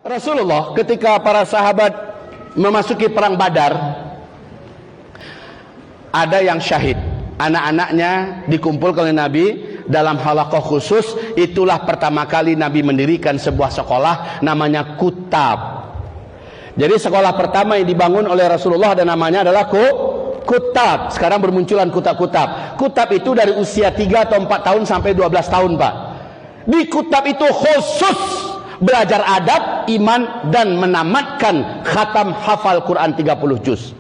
Rasulullah ketika para sahabat memasuki perang Badar, ada yang syahid, anak-anaknya dikumpulkan oleh Nabi dalam halaqah khusus. Itulah pertama kali Nabi mendirikan sebuah sekolah namanya Kutab. Jadi sekolah pertama yang dibangun oleh Rasulullah dan namanya adalah Kutab. Sekarang bermunculan Kutab-Kutab. Kutab itu dari usia 3 atau 4 tahun sampai 12 tahun, Pak. Di Kutab itu khusus belajar adab, iman, dan menamatkan khatam hafal Quran 30 juz.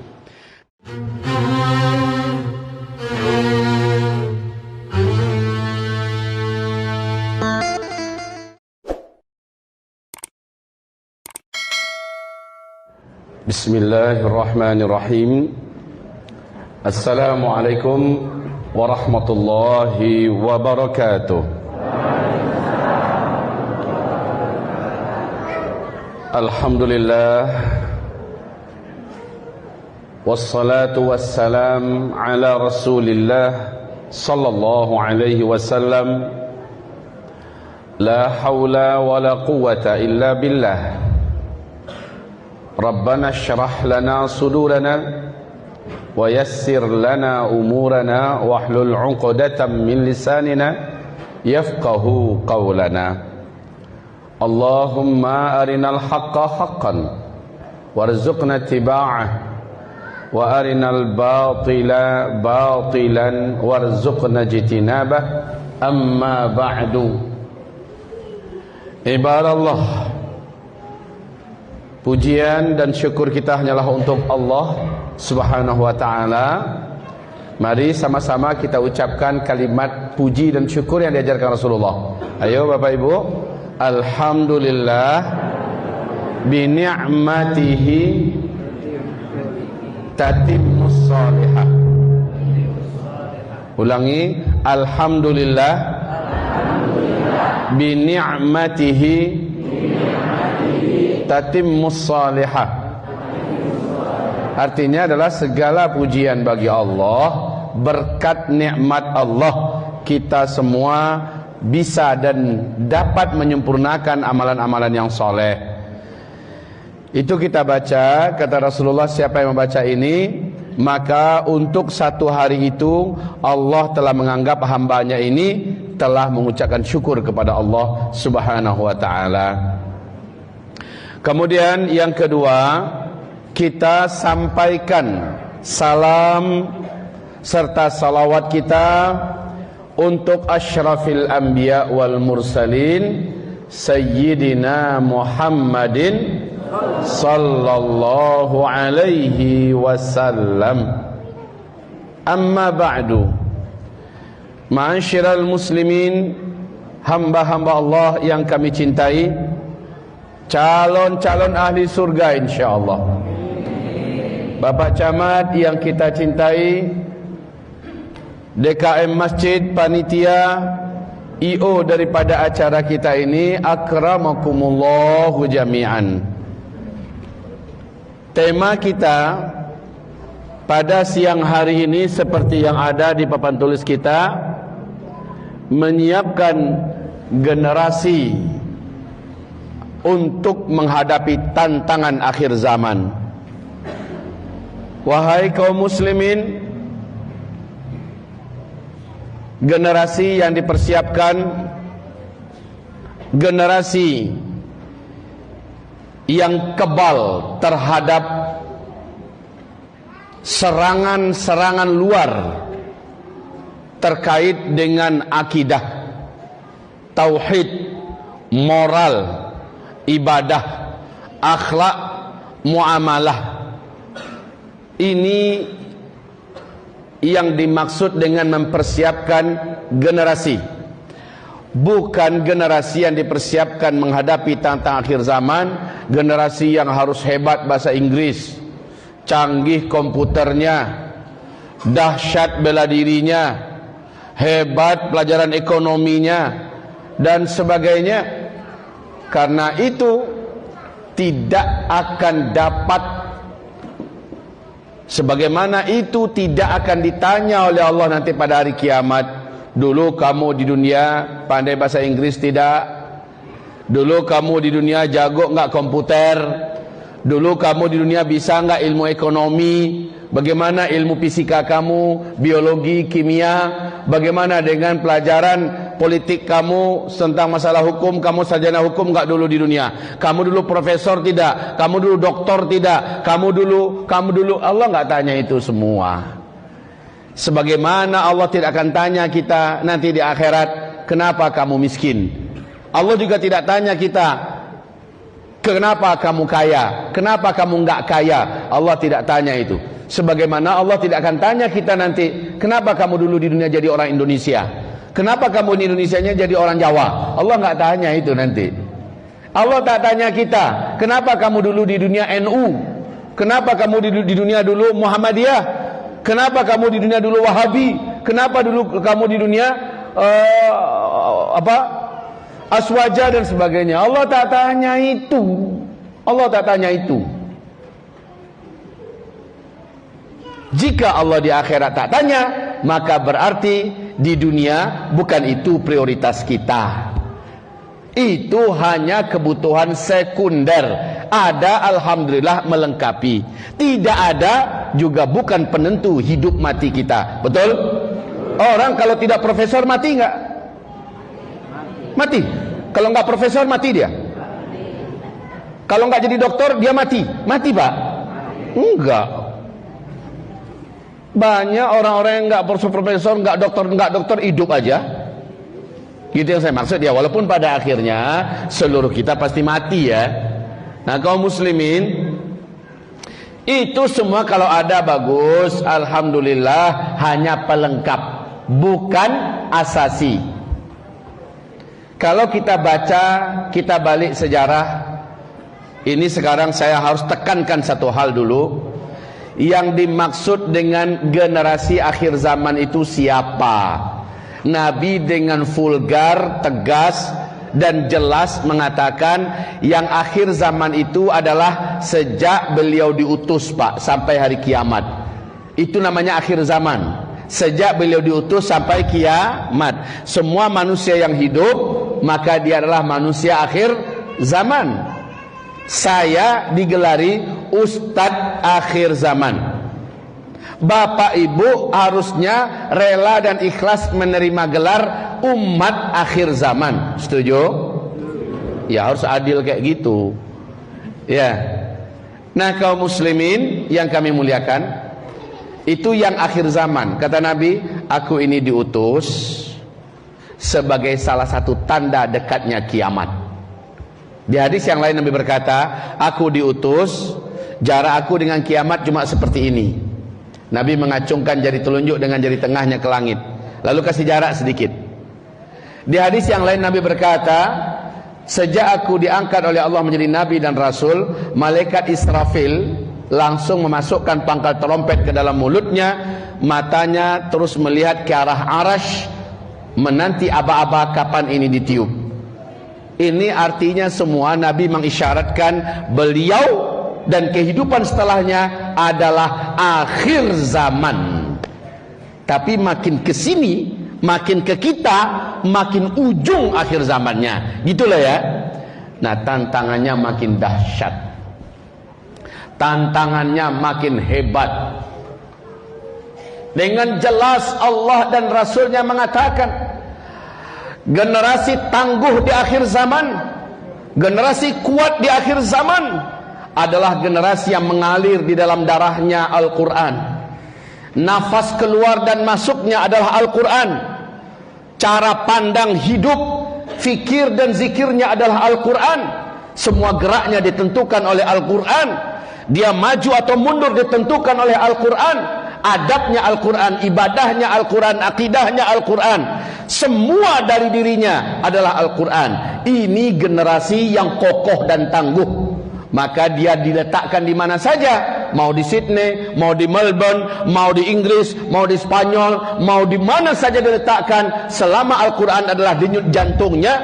Bismillahirrahmanirrahim. Assalamualaikum warahmatullahi wabarakatuh. Alhamdulillah, wassalatu wassalam ala rasulillah sallallahu alaihi wasallam. La hawla wa la quwwata illa billah. Rabbana syrah lana sudurana wa yassir lana umurana wahlul 'uqdatam min lisanina yafqahu qawlana. Allahumma arinal haqqa haqqan warzuqna ittiba'ah wa arinal batila batilan warzuqna ijtinabah. Amma ba'du. Ibadallah, pujian dan syukur kita hanyalah untuk Allah Subhanahu wa ta'ala. Mari sama-sama kita ucapkan kalimat puji dan syukur yang diajarkan Rasulullah. Ayo Bapak Ibu. Alhamdulillah bi ni'matihi tatimmus salihah. Ulangi, alhamdulillah bi ni'matihi tatimmus salihah. Artinya adalah segala pujian bagi Allah, berkat nikmat Allah kita semua bisa dan dapat menyempurnakan amalan-amalan yang soleh. Itu kita baca, kata Rasulullah, siapa yang membaca ini, maka untuk satu hari itu Allah telah menganggap hambanya ini telah mengucapkan syukur kepada Allah Subhanahu wa ta'ala. Kemudian yang kedua, kita sampaikan salam serta salawat kita untuk asyrafil anbiya wal mursalin Sayyidina Muhammadin sallallahu alaihi wasallam. Amma ba'du. Ma'asyiral muslimin, hamba-hamba Allah yang kami cintai, calon-calon ahli surga insyaallah. Bapak Camat yang kita cintai, DKM Masjid, panitia, IO daripada acara kita ini, akramakumullahu jami'an. Tema kita pada siang hari ini seperti yang ada di papan tulis kita, menyiapkan generasi untuk menghadapi tantangan akhir zaman. Wahai kaum muslimin, generasi yang dipersiapkan, generasi yang kebal terhadap serangan-serangan luar terkait dengan akidah, tauhid, moral, ibadah, akhlak, muamalah. Ini yang dimaksud dengan mempersiapkan generasi, bukan generasi yang dipersiapkan menghadapi tantangan akhir zaman, generasi yang harus hebat bahasa Inggris, canggih komputernya, dahsyat bela dirinya, hebat pelajaran ekonominya, dan sebagainya. Karena itu tidak akan dapat, sebagaimana itu tidak akan ditanya oleh Allah nanti pada hari kiamat. Dulu kamu di dunia pandai bahasa Inggris tidak? Dulu kamu di dunia jago nggak komputer? Dulu kamu di dunia bisa nggak ilmu ekonomi? Bagaimana ilmu fisika kamu, biologi, kimia? Bagaimana dengan pelajaran politik kamu tentang masalah hukum? Kamu sarjana hukum nggak dulu di dunia? Kamu dulu profesor tidak? Kamu dulu doktor tidak? Kamu dulu Allah nggak tanya itu semua. Sebagaimana Allah tidak akan tanya kita nanti di akhirat, kenapa kamu miskin? Allah juga tidak tanya kita, kenapa kamu kaya? Kenapa kamu nggak kaya? Allah tidak tanya itu. Sebagaimana Allah tidak akan tanya kita nanti, kenapa kamu dulu di dunia jadi orang Indonesia? Kenapa kamu di Indonesianya jadi orang Jawa? Allah nggak tanya itu nanti. Allah tak tanya kita, kenapa kamu dulu di dunia NU? Kenapa kamu di dunia dulu Muhammadiyah? Kenapa kamu di dunia dulu Wahabi? Kenapa dulu kamu di dunia Aswaja dan sebagainya? Allah tak tanya itu. Allah tak tanya itu. Jika Allah di akhirat tak tanya, maka berarti di dunia bukan itu prioritas kita. Itu hanya kebutuhan sekunder. Ada, alhamdulillah, melengkapi. Tidak ada juga bukan penentu hidup mati kita. Betul? Orang kalau tidak profesor mati enggak? Mati. Kalau enggak profesor mati dia. Kalau enggak jadi dokter dia mati. Mati, Pak? Enggak. Banyak orang-orang yang enggak profesor, enggak dokter hidup aja. Gitu yang saya maksud ya. Walaupun pada akhirnya seluruh kita pasti mati ya. Nah, kaum muslimin, itu semua kalau ada bagus, alhamdulillah, hanya pelengkap, bukan asasi. Kalau kita baca, kita balik sejarah, ini sekarang saya harus tekankan satu hal dulu. Yang dimaksud dengan generasi akhir zaman itu siapa? Nabi dengan vulgar, tegas dan jelas mengatakan yang akhir zaman itu adalah sejak beliau diutus, Pak, sampai hari kiamat. Itu namanya akhir zaman. Sejak beliau diutus sampai kiamat. Semua manusia yang hidup, maka dia adalah manusia akhir zaman. Saya digelari Ustadz akhir zaman. Bapak ibu harusnya rela dan ikhlas menerima gelar umat akhir zaman. Setuju? Ya, harus adil kayak gitu. Ya. Nah, kaum muslimin yang kami muliakan, itu yang akhir zaman. Kata Nabi, aku ini diutus sebagai salah satu tanda dekatnya kiamat. Di hadis yang lain Nabi berkata, aku diutus, jarak aku dengan kiamat cuma seperti ini. Nabi mengacungkan jari telunjuk dengan jari tengahnya ke langit, lalu kasih jarak sedikit. Di hadis yang lain Nabi berkata, sejak aku diangkat oleh Allah menjadi Nabi dan Rasul, malaikat Israfil langsung memasukkan pangkal trompet ke dalam mulutnya, matanya terus melihat ke arah Arash, menanti aba-aba kapan ini ditiup. Ini artinya semua Nabi mengisyaratkan beliau dan kehidupan setelahnya adalah akhir zaman. Tapi makin kesini, makin ke kita, makin ujung akhir zamannya. Gitulah ya. Nah, tantangannya makin dahsyat. Tantangannya makin hebat. Dengan jelas Allah dan Rasulnya mengatakan, generasi tangguh di akhir zaman, generasi kuat di akhir zaman adalah generasi yang mengalir di dalam darahnya Al-Quran. Nafas keluar dan masuknya adalah Al-Quran. Cara pandang hidup, fikir dan zikirnya adalah Al-Quran. Semua geraknya ditentukan oleh Al-Quran. Dia maju atau mundur ditentukan oleh Al-Quran. Adabnya Al-Quran, ibadahnya Al-Quran, akidahnya Al-Quran. Semua dari dirinya adalah Al-Quran. Ini generasi yang kokoh dan tangguh. Maka dia diletakkan di mana saja, mau di Sydney, mau di Melbourne, mau di Inggris, mau di Spanyol, mau di mana saja diletakkan, selama Al-Quran adalah denyut jantungnya,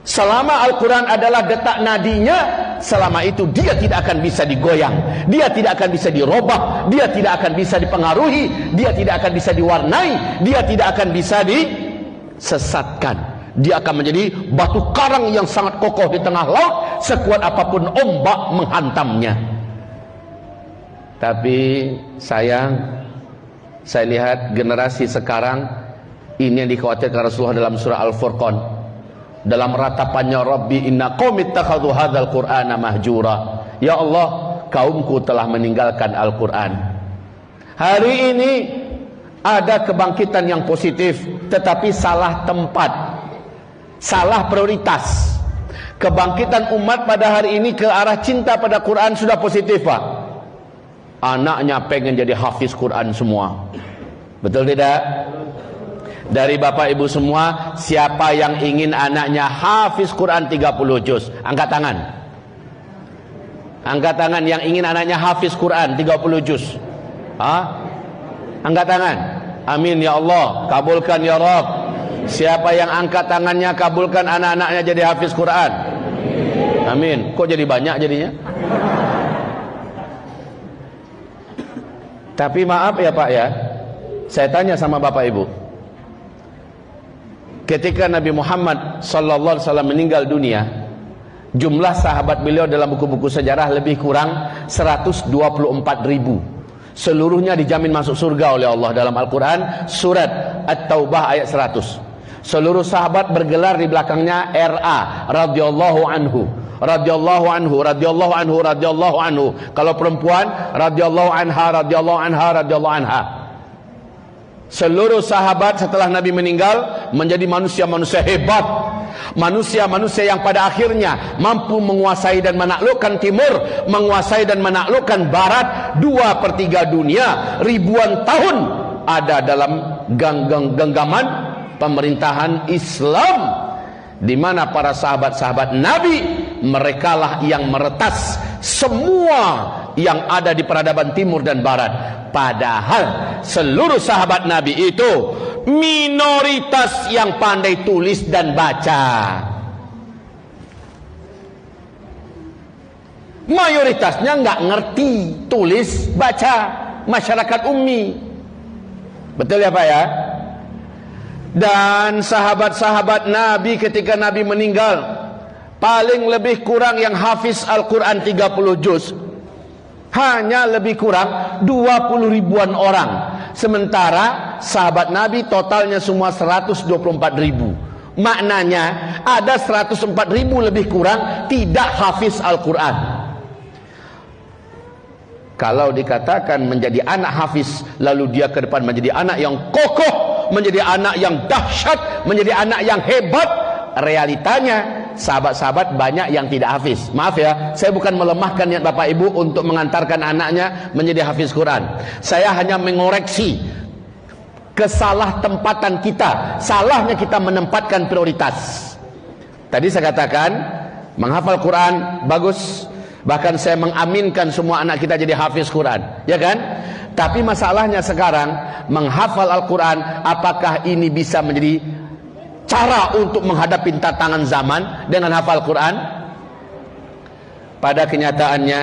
selama Al-Quran adalah detak nadinya, selama itu dia tidak akan bisa digoyang, dia tidak akan bisa dirobah, dia tidak akan bisa dipengaruhi, dia tidak akan bisa diwarnai, dia tidak akan bisa disesatkan. Dia akan menjadi batu karang yang sangat kokoh di tengah laut, sekuat apapun ombak menghantamnya. Tapi sayang, saya lihat generasi sekarang ini yang dikhawatirkan Rasulullah dalam surah Al-Furqan, dalam ratapannya, Rabbi inna qaumi ittakhadhu hadzal qur'ana mahjura. Ya Allah, kaumku telah meninggalkan Al-Quran. Hari ini ada kebangkitan yang positif, tetapi salah tempat, salah prioritas. Kebangkitan umat pada hari ini ke arah cinta pada Quran sudah positif, Pak. Anaknya pengen jadi hafiz Quran semua. Betul tidak? Dari bapak ibu semua, siapa yang ingin anaknya hafiz Quran 30 juz? Angkat tangan. Angkat tangan yang ingin anaknya hafiz Quran 30 juz. Angkat tangan. Amin ya Allah, kabulkan ya Rabb. Siapa yang angkat tangannya, kabulkan anak-anaknya jadi hafiz Quran. Amin. Kok jadi banyak jadinya? Tapi maaf ya Pak ya, saya tanya sama Bapak Ibu, ketika Nabi Muhammad sallallahu alaihi wasallam meninggal dunia, jumlah sahabat beliau dalam buku-buku sejarah lebih kurang 124.000. Seluruhnya dijamin masuk surga oleh Allah dalam Al-Quran, surat At-Taubah ayat 100. Seluruh sahabat bergelar di belakangnya RA, radhiyallahu anhu, radhiyallahu anhu, radhiyallahu anhu, radhiyallahu anhu. Kalau perempuan, radhiyallahu anha, radhiyallahu anha, radhiyallahu anha. Seluruh sahabat setelah Nabi meninggal menjadi manusia-manusia hebat, manusia-manusia yang pada akhirnya mampu menguasai dan menaklukkan timur, menguasai dan menaklukkan barat, 2/3 dunia, ribuan tahun ada dalam genggaman pemerintahan Islam, di mana para sahabat-sahabat Nabi, merekalah yang meretas semua yang ada di peradaban timur dan barat. Padahal seluruh sahabat Nabi itu minoritas yang pandai tulis dan baca. Mayoritasnya nggak ngerti tulis baca, masyarakat ummi. Betul ya Pak ya? Dan sahabat-sahabat Nabi ketika Nabi meninggal, paling lebih kurang yang hafiz Al-Quran 30 juz hanya lebih kurang 20 ribuan orang. Sementara sahabat Nabi totalnya semua 124.000. Maknanya ada 104.000 lebih kurang tidak hafiz Al-Quran. Kalau dikatakan menjadi anak hafiz, lalu dia ke depan menjadi anak yang kokoh, menjadi anak yang dahsyat, menjadi anak yang hebat, realitanya sahabat-sahabat banyak yang tidak hafiz. Maaf ya, saya bukan melemahkan niat Bapak Ibu untuk mengantarkan anaknya menjadi hafiz Quran. Saya hanya mengoreksi kesalah tempatan kita, salahnya kita menempatkan prioritas. Tadi saya katakan menghafal Quran bagus, bahkan saya mengaminkan semua anak kita jadi hafiz Quran, ya kan? Tapi masalahnya sekarang menghafal Al-Quran, apakah ini bisa menjadi cara untuk menghadapi tantangan zaman dengan hafal Quran? Pada kenyataannya,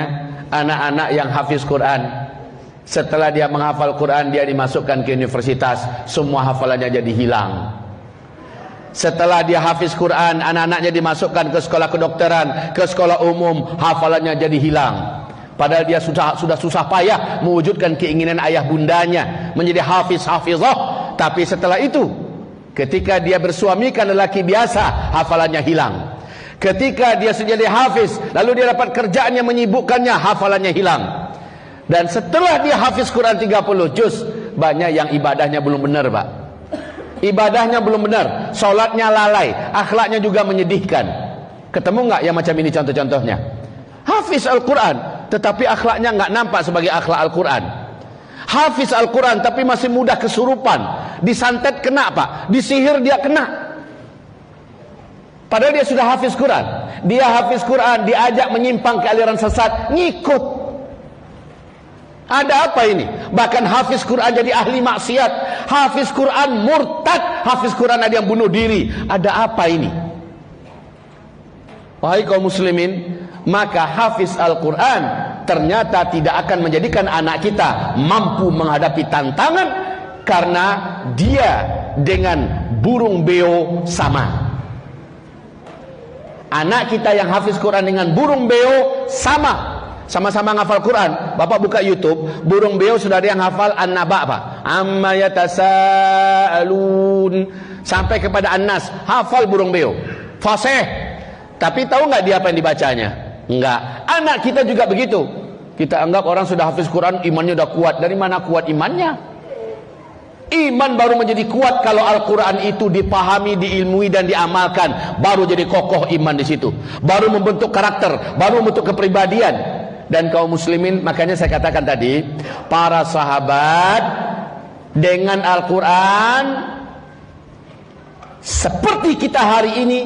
anak-anak yang hafiz Quran, setelah dia menghafal Quran, dia dimasukkan ke universitas, semua hafalannya jadi hilang. Setelah dia hafiz Quran, anak-anaknya dimasukkan ke sekolah kedokteran, ke sekolah umum, hafalannya jadi hilang. Padahal dia sudah susah payah mewujudkan keinginan ayah bundanya menjadi hafiz-hafizah. Tapi setelah itu, ketika dia bersuamikan lelaki biasa, hafalannya hilang. Ketika dia sudah jadi hafiz, lalu dia dapat kerjaan yang menyibukkannya, hafalannya hilang. Dan setelah dia hafiz Quran 30 juz, banyak yang ibadahnya belum benar, Pak. Ibadahnya belum benar, sholatnya lalai, akhlaknya juga menyedihkan. Ketemu nggak yang macam ini contoh-contohnya? Hafiz Al-Quran, tetapi akhlaknya nggak nampak sebagai akhlak Al-Quran. Hafiz Al-Quran tapi masih mudah kesurupan, disantet kena Pak, disihir dia kena. Padahal dia sudah hafiz Quran. Dia hafiz Quran, diajak menyimpang ke aliran sesat, ngikut. Ada apa ini? Bahkan hafiz Quran jadi ahli maksiat, hafiz Quran murtad, hafiz Quran ada yang bunuh diri. Ada apa ini? Wahai kaum muslimin, maka hafiz Al-Quran ternyata tidak akan menjadikan anak kita mampu menghadapi tantangan, karena dia dengan burung beo sama. Anak kita yang hafiz Quran dengan burung beo sama-sama ngafal Quran. Bapak buka YouTube, burung beo sudah ada yang hafal An-Naba apa? Amma yatasaalun sampai kepada An-Nas, hafal burung beo. Fasih. Tapi tahu nggak dia apa yang dibacanya? Enggak. Anak kita juga begitu. Kita anggap orang sudah hafiz Quran, imannya udah kuat. Dari mana kuat imannya? Iman baru menjadi kuat kalau Al-Quran itu dipahami, diilmui dan diamalkan. Baru jadi kokoh iman di situ. Baru membentuk karakter, baru membentuk kepribadian. Dan kaum muslimin, makanya saya katakan tadi, para sahabat dengan Al-Quran seperti kita hari ini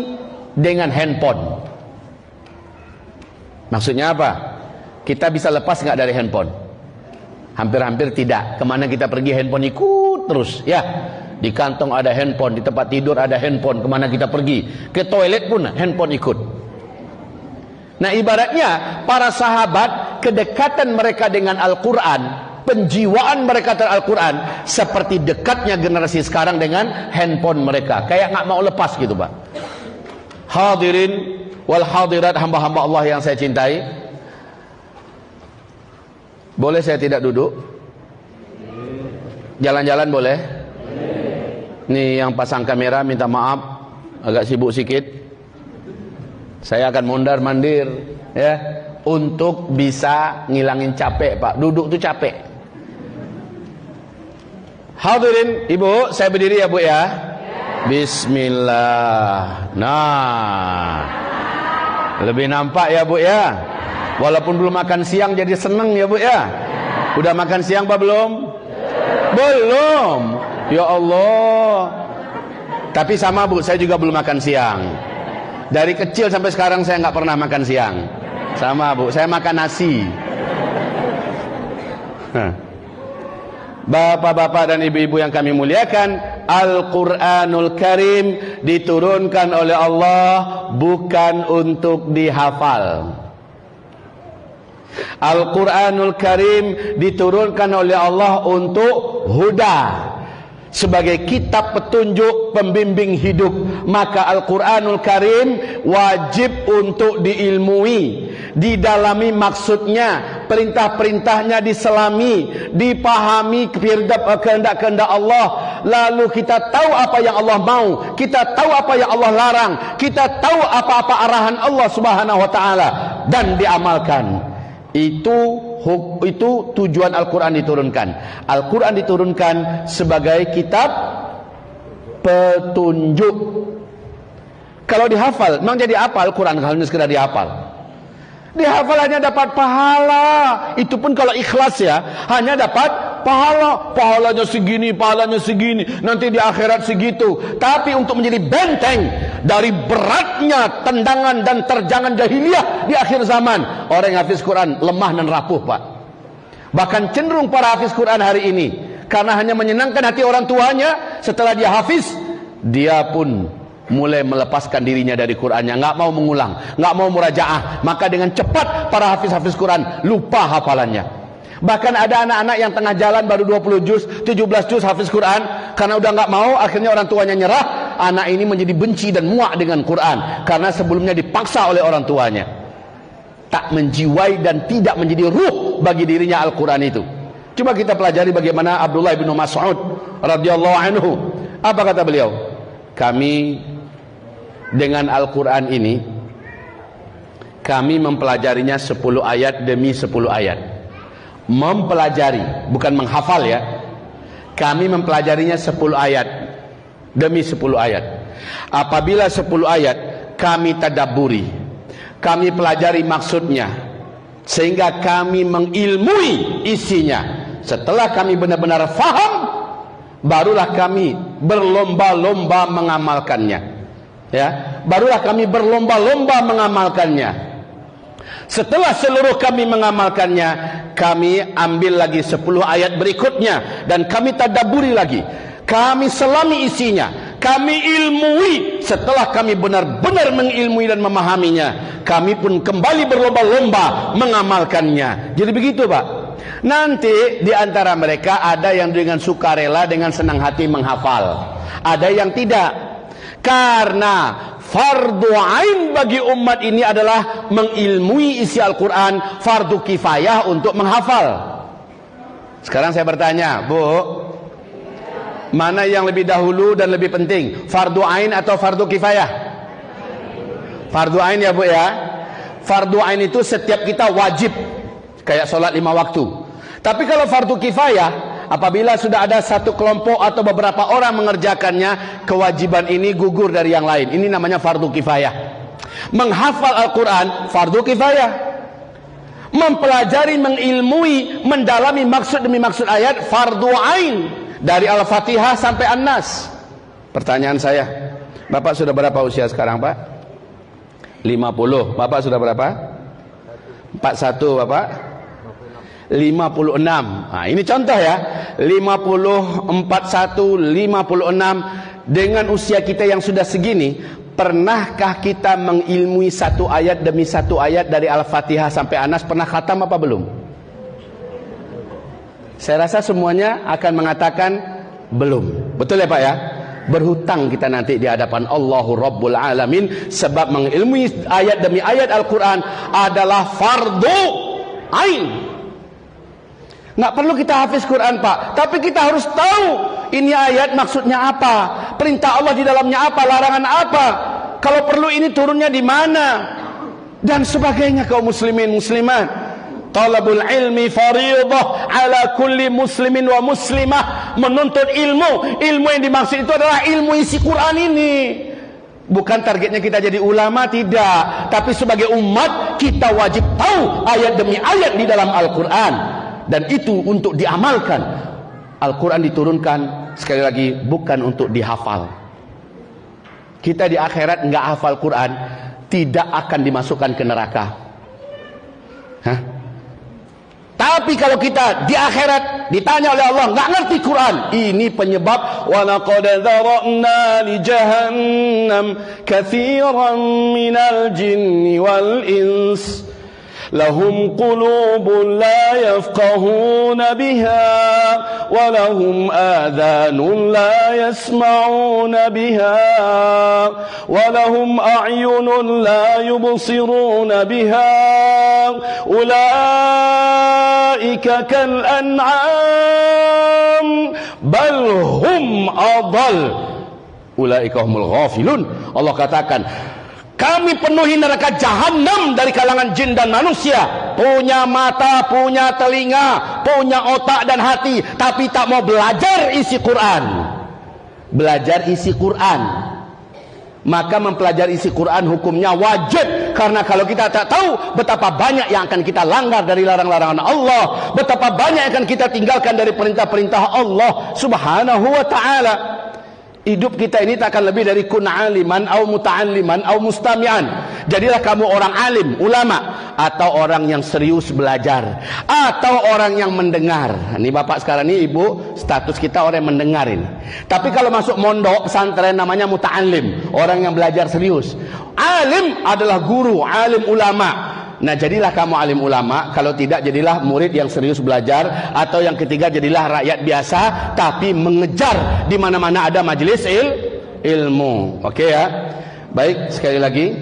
dengan handphone. Maksudnya apa? Kita bisa lepas nggak dari handphone? Hampir-hampir tidak. Kemana kita pergi handphone ikut terus, ya. Di kantong ada handphone, di tempat tidur ada handphone. Kemana kita pergi? Ke toilet pun handphone ikut. Nah, ibaratnya para sahabat, kedekatan mereka dengan Al-Quran, penjiwaan mereka terhadap Al-Quran seperti dekatnya generasi sekarang dengan handphone mereka. Kayak nggak mau lepas gitu, Pak. Hadirin wal hadirat, hamba-hamba Allah yang saya cintai, boleh saya tidak duduk? Jalan-jalan boleh? Nih yang pasang kamera minta maaf, agak sibuk sedikit. Saya akan mondar-mandir ya, untuk bisa ngilangin capek, Pak. Duduk tuh capek. Hadirin, Ibu, saya berdiri ya, Bu ya. Bismillah. Nah, lebih nampak ya, Bu ya. Walaupun belum makan siang jadi seneng ya, Bu ya. Udah makan siang apa belum? Belum. Ya Allah. Tapi sama, Bu, saya juga belum makan siang. Dari kecil sampai sekarang saya nggak pernah makan siang. Sama, Bu, saya makan nasi. Bapak-bapak dan ibu-ibu yang kami muliakan, Al-Quranul Karim diturunkan oleh Allah bukan untuk dihafal. Al-Quranul Karim diturunkan oleh Allah untuk huda, sebagai kitab petunjuk pembimbing hidup. Maka Al-Quranul Karim wajib untuk diilmui, didalami maksudnya, perintah-perintahnya diselami, dipahami kehendak-kehendak Allah. Lalu kita tahu apa yang Allah mau, kita tahu apa yang Allah larang, kita tahu apa-apa arahan Allah Subhanahu wa taala dan diamalkan. Itu tujuan Al-Quran diturunkan. Al-Quran diturunkan sebagai kitab petunjuk. Kalau dihafal, memang jadi apa Al-Quran kalau hanya sekedar dihafal? Dihafal hanya dapat pahala. Itu pun kalau ikhlas ya, hanya dapat pahala. Pahalanya segini, pahalanya segini, nanti di akhirat segitu. Tapi untuk menjadi benteng dari beratnya tendangan dan terjangan jahiliyah di akhir zaman, orang yang hafiz Quran lemah dan rapuh, Pak. Bahkan cenderung para hafiz Quran hari ini, karena hanya menyenangkan hati orang tuanya, setelah dia hafiz, dia pun mulai melepaskan dirinya dari Qurannya, nggak mau mengulang, nggak mau murajaah. Maka dengan cepat para hafiz-hafiz Quran lupa hafalannya. Bahkan ada anak-anak yang tengah jalan baru 20 juz, 17 juz hafiz Quran, karena udah nggak mau, akhirnya orang tuanya nyerah. Anak ini menjadi benci dan muak dengan Quran karena sebelumnya dipaksa oleh orang tuanya. Tak menjiwai dan tidak menjadi ruh bagi dirinya Al-Quran itu. Coba kita pelajari bagaimana Abdullah bin Mas'ud radhiyallahu anhu. Apa kata beliau? Kami dengan Al-Quran ini, kami mempelajarinya 10 ayat demi 10 ayat. Mempelajari, bukan menghafal ya. Kami mempelajarinya 10 ayat demi 10 ayat. Apabila 10 ayat kami tadabburi, kami pelajari maksudnya, sehingga kami mengilmui isinya. Setelah kami benar-benar faham, barulah kami berlomba-lomba mengamalkannya. Ya, barulah kami berlomba-lomba mengamalkannya. Setelah seluruh kami mengamalkannya, kami ambil lagi 10 ayat berikutnya dan kami tadabburi lagi. Kami selami isinya, kami ilmui. Setelah kami benar-benar mengilmui dan memahaminya, kami pun kembali berlomba-lomba mengamalkannya. Jadi begitu, Pak. Nanti di antara mereka ada yang dengan sukarela, dengan senang hati menghafal. Ada yang tidak. Karena fardu ain bagi umat ini adalah mengilmui isi Al-Quran, fardu kifayah untuk menghafal. Sekarang saya bertanya, Bu, mana yang lebih dahulu dan lebih penting, fardu ain atau fardu kifayah? Fardu ain ya Bu ya. Fardu ain itu setiap kita wajib, kayak sholat 5 waktu. Tapi kalau fardu kifayah, apabila sudah ada satu kelompok atau beberapa orang mengerjakannya, kewajiban ini gugur dari yang lain. Ini namanya fardu kifayah. Menghafal Al-Quran, fardu kifayah. Mempelajari, mengilmui, mendalami maksud demi maksud ayat, fardu ain. Dari Al-Fatihah sampai An-Nas. Pertanyaan saya, Bapak sudah berapa usia sekarang Pak? 50. Bapak sudah berapa? 41 Bapak? 56. Nah, ini contoh ya. 50, 41, 56. Dengan usia kita yang sudah segini, pernahkah kita mengilmui satu ayat demi satu ayat dari Al-Fatihah sampai An-Nas? Pernah khatam apa belum? Saya rasa semuanya akan mengatakan belum. Betul ya Pak ya? Berhutang kita nanti di hadapan Allahu Rabbul Alamin, sebab mengilmui ayat demi ayat Al-Quran adalah fardu ain. Nggak perlu kita hafiz Quran Pak, tapi kita harus tahu ini ayat maksudnya apa, perintah Allah di dalamnya apa, larangan apa, kalau perlu ini turunnya di mana, dan sebagainya. Kaum muslimin muslimat, talabul ilmi fariidah ala kulli muslimin wa muslimah. Menuntut ilmu, ilmu yang dimaksud itu adalah ilmu isi Quran ini. Bukan targetnya kita jadi ulama, tidak, tapi sebagai umat kita wajib tahu ayat demi ayat di dalam Al-Quran, dan itu untuk diamalkan. Al-Quran diturunkan, sekali lagi, bukan untuk dihafal. Kita di akhirat nggak hafal Quran, tidak akan dimasukkan ke neraka. Hah? Tapi kalau kita di akhirat ditanya oleh Allah nggak ngerti Quran, ini penyebab walaqad dzara'na li jahannam katsiran minal jinni wal ins lahum qulubun la yafqahuna biha wa lahum adhanun la yasma'una biha wa lahum a'yunun la yubsiruna biha ulaika kal an'am bal hum adall ulaika humul ghafilun. Allah katakan, kami penuhi neraka jahanam dari kalangan jin dan manusia. Punya mata, punya telinga, punya otak dan hati, tapi tak mau belajar isi Quran. Belajar isi Quran. Maka mempelajari isi Quran hukumnya wajib. Karena kalau kita tak tahu betapa banyak yang akan kita langgar dari larang-larangan Allah, betapa banyak yang akan kita tinggalkan dari perintah-perintah Allah Subhanahu wa ta'ala. Hidup kita ini tak akan lebih dari kun aliman au muta'alliman au mustami'an. Jadilah kamu orang alim, ulama, atau orang yang serius belajar, atau orang yang mendengar. Ini bapak sekarang ini, ibu, status kita orang yang mendengar ini. Tapi kalau masuk mondok pesantren namanya muta'allim, orang yang belajar serius. Alim adalah guru, alim ulama. Nah, jadilah kamu alim ulama. Kalau tidak, jadilah murid yang serius belajar. Atau yang ketiga, jadilah rakyat biasa tapi mengejar di mana-mana ada majelis ilmu. Oke ya. Baik, sekali lagi,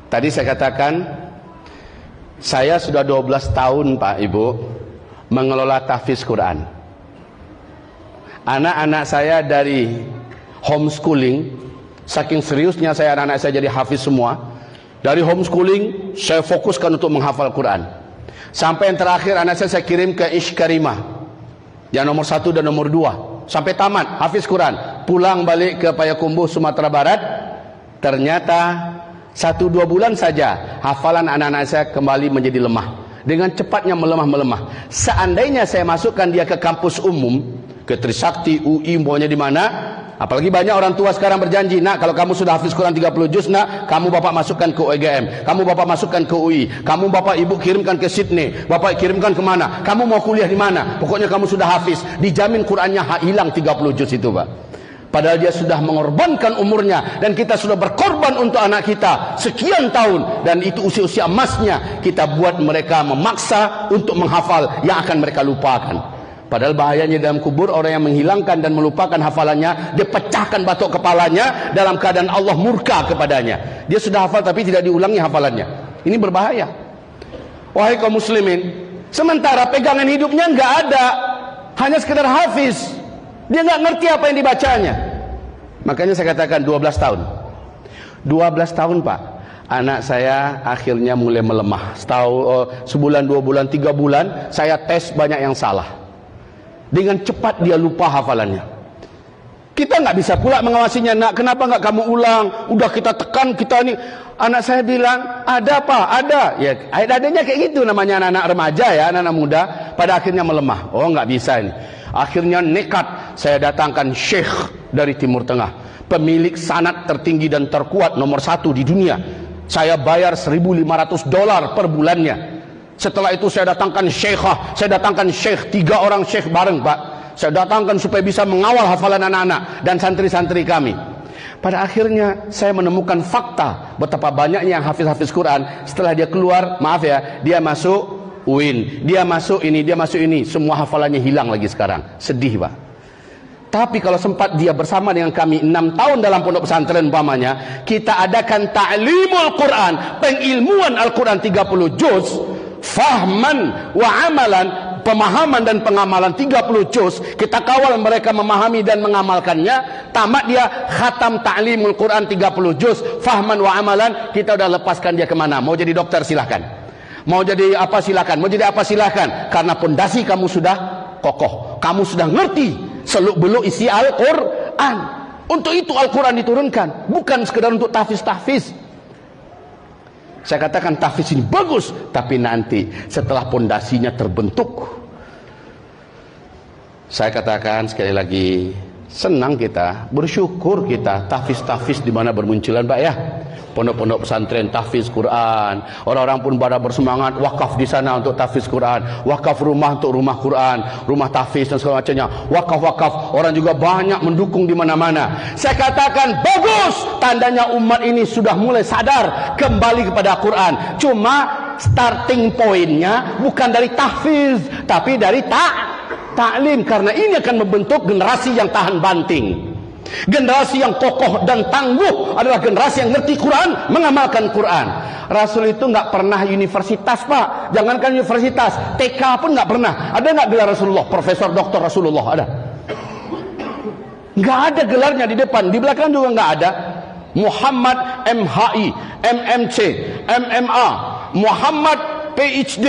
tadi saya katakan saya sudah 12 tahun Pak Ibu mengelola tahfiz Quran. Anak-anak saya dari homeschooling, saking seriusnya saya anak-anak saya jadi hafiz semua. Dari homeschooling saya fokuskan untuk menghafal Quran. Sampai yang terakhir anak saya kirim ke Ish Karimah, yang nomor 1 dan nomor 2, sampai tamat hafiz Quran. Pulang balik ke Payakumbuh Sumatera Barat, ternyata 1-2 bulan saja hafalan anak-anak saya kembali menjadi lemah. Dengan cepatnya melemah. Seandainya saya masukkan dia ke kampus umum, ke Trisakti, UI, pokoknya di mana. Apalagi banyak orang tua sekarang berjanji, nak, kalau kamu sudah hafiz Quran 30 juz, nak, kamu bapak masukkan ke UGM, kamu bapak masukkan ke UI, kamu bapak ibu kirimkan ke Sydney, bapak kirimkan ke mana, kamu mau kuliah di mana, pokoknya kamu sudah hafiz, dijamin Qurannya hilang 30 juz itu Pak. Padahal dia sudah mengorbankan umurnya, dan kita sudah berkorban untuk anak kita sekian tahun, dan itu usia-usia emasnya kita buat mereka memaksa untuk menghafal yang akan mereka lupakan. Padahal bahayanya dalam kubur, orang yang menghilangkan dan melupakan hafalannya, dia pecahkan batok kepalanya dalam keadaan Allah murka kepadanya. Dia sudah hafal tapi tidak diulangi hafalannya. Ini berbahaya. Wahai kaum muslimin, sementara pegangan hidupnya nggak ada, hanya sekedar hafiz. Dia nggak ngerti apa yang dibacanya. Makanya saya katakan 12 tahun. 12 tahun Pak, anak saya akhirnya mulai melemah. Sebulan, 2 bulan, 3 bulan, saya tes banyak yang salah. Dengan cepat dia lupa hafalannya. Kita nggak bisa pula mengawasinya. Nak, kenapa nggak kamu ulang? Udah kita tekan, kita ini. Anak saya bilang, ada Pak, ada. Ya, adanya kayak gitu namanya anak-anak remaja ya, anak-anak muda. Pada akhirnya melemah. Oh, nggak bisa ini. Akhirnya nekat saya datangkan syekh dari Timur Tengah, pemilik sanad tertinggi dan terkuat nomor 1 di dunia. Saya bayar $1.500 per bulannya. Setelah itu saya datangkan syekhah, saya datangkan syekh, 3 orang syekh bareng Pak. Saya datangkan supaya bisa mengawal hafalan anak-anak dan santri-santri kami. Pada akhirnya saya menemukan fakta betapa banyaknya yang hafiz-hafiz Quran. Setelah dia keluar, maaf ya, dia masuk UIN, dia masuk ini, dia masuk ini, semua hafalannya hilang lagi sekarang. Sedih Pak. Tapi kalau sempat dia bersama dengan kami 6 tahun dalam pondok pesantren umpamanya, kita adakan ta'limul Quran, pengilmuan Al-Quran 30 juz, fahman wa amalan, pemahaman dan pengamalan 30 juz. Kita kawal mereka memahami dan mengamalkannya. Tamat dia khatam ta'limul Quran 30 juz, fahman wa amalan, kita udah lepaskan dia kemana. Mau jadi dokter silahkan, mau jadi apa silahkan, mau jadi apa silahkan. Karena pondasi kamu sudah kokoh, kamu sudah ngerti seluk-beluk isi Al-Quran. Untuk itu Al-Quran diturunkan, bukan sekedar untuk tahfiz-tahfiz. Saya katakan tahfiz ini bagus, tapi nanti setelah pondasinya terbentuk. Saya katakan sekali lagi, senang kita, bersyukur kita tahfiz-tahfiz di mana bermunculan Pak ya. Pondok-pondok pesantren tahfiz Quran. Orang-orang pun pada bersemangat wakaf di sana untuk tahfiz Quran, wakaf rumah untuk rumah Quran, rumah tahfiz dan segala macamnya. Wakaf-wakaf, orang juga banyak mendukung di mana-mana. Saya katakan bagus, tandanya umat ini sudah mulai sadar kembali kepada Quran. Cuma starting pointnya bukan dari tahfiz, tapi dari ta'lim, karena ini akan membentuk generasi yang tahan banting. Generasi yang kokoh dan tangguh adalah generasi yang ngerti Quran, mengamalkan Quran. Rasul itu nggak pernah universitas Pak, jangankan universitas, TK pun nggak pernah. Ada nggak gelar Rasulullah, Profesor Doktor Rasulullah? Ada? Nggak ada gelarnya di depan, di belakang juga nggak ada. Muhammad MHI, MMC, MMA, Muhammad PhD,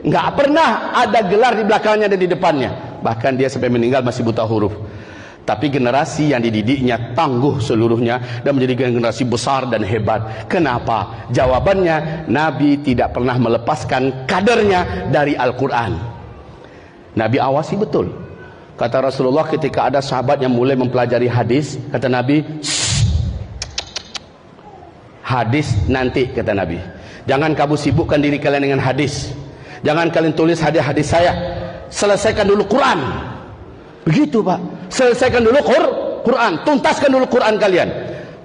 nggak pernah ada gelar di belakangnya dan di depannya. Bahkan dia sampai meninggal masih buta huruf. Tapi generasi yang dididiknya tangguh seluruhnya dan menjadi generasi besar dan hebat. Kenapa? Jawabannya, Nabi tidak pernah melepaskan kadernya dari Al-Quran. Nabi awasi betul. Kata Rasulullah ketika ada sahabat yang mulai mempelajari hadis, kata Nabi, hadis nanti, kata Nabi. Jangan kamu sibukkan diri kalian dengan hadis. Jangan kalian tulis hadis-hadis saya. Selesaikan dulu Quran. Begitu Pak, selesaikan dulu Quran, tuntaskan dulu Quran kalian.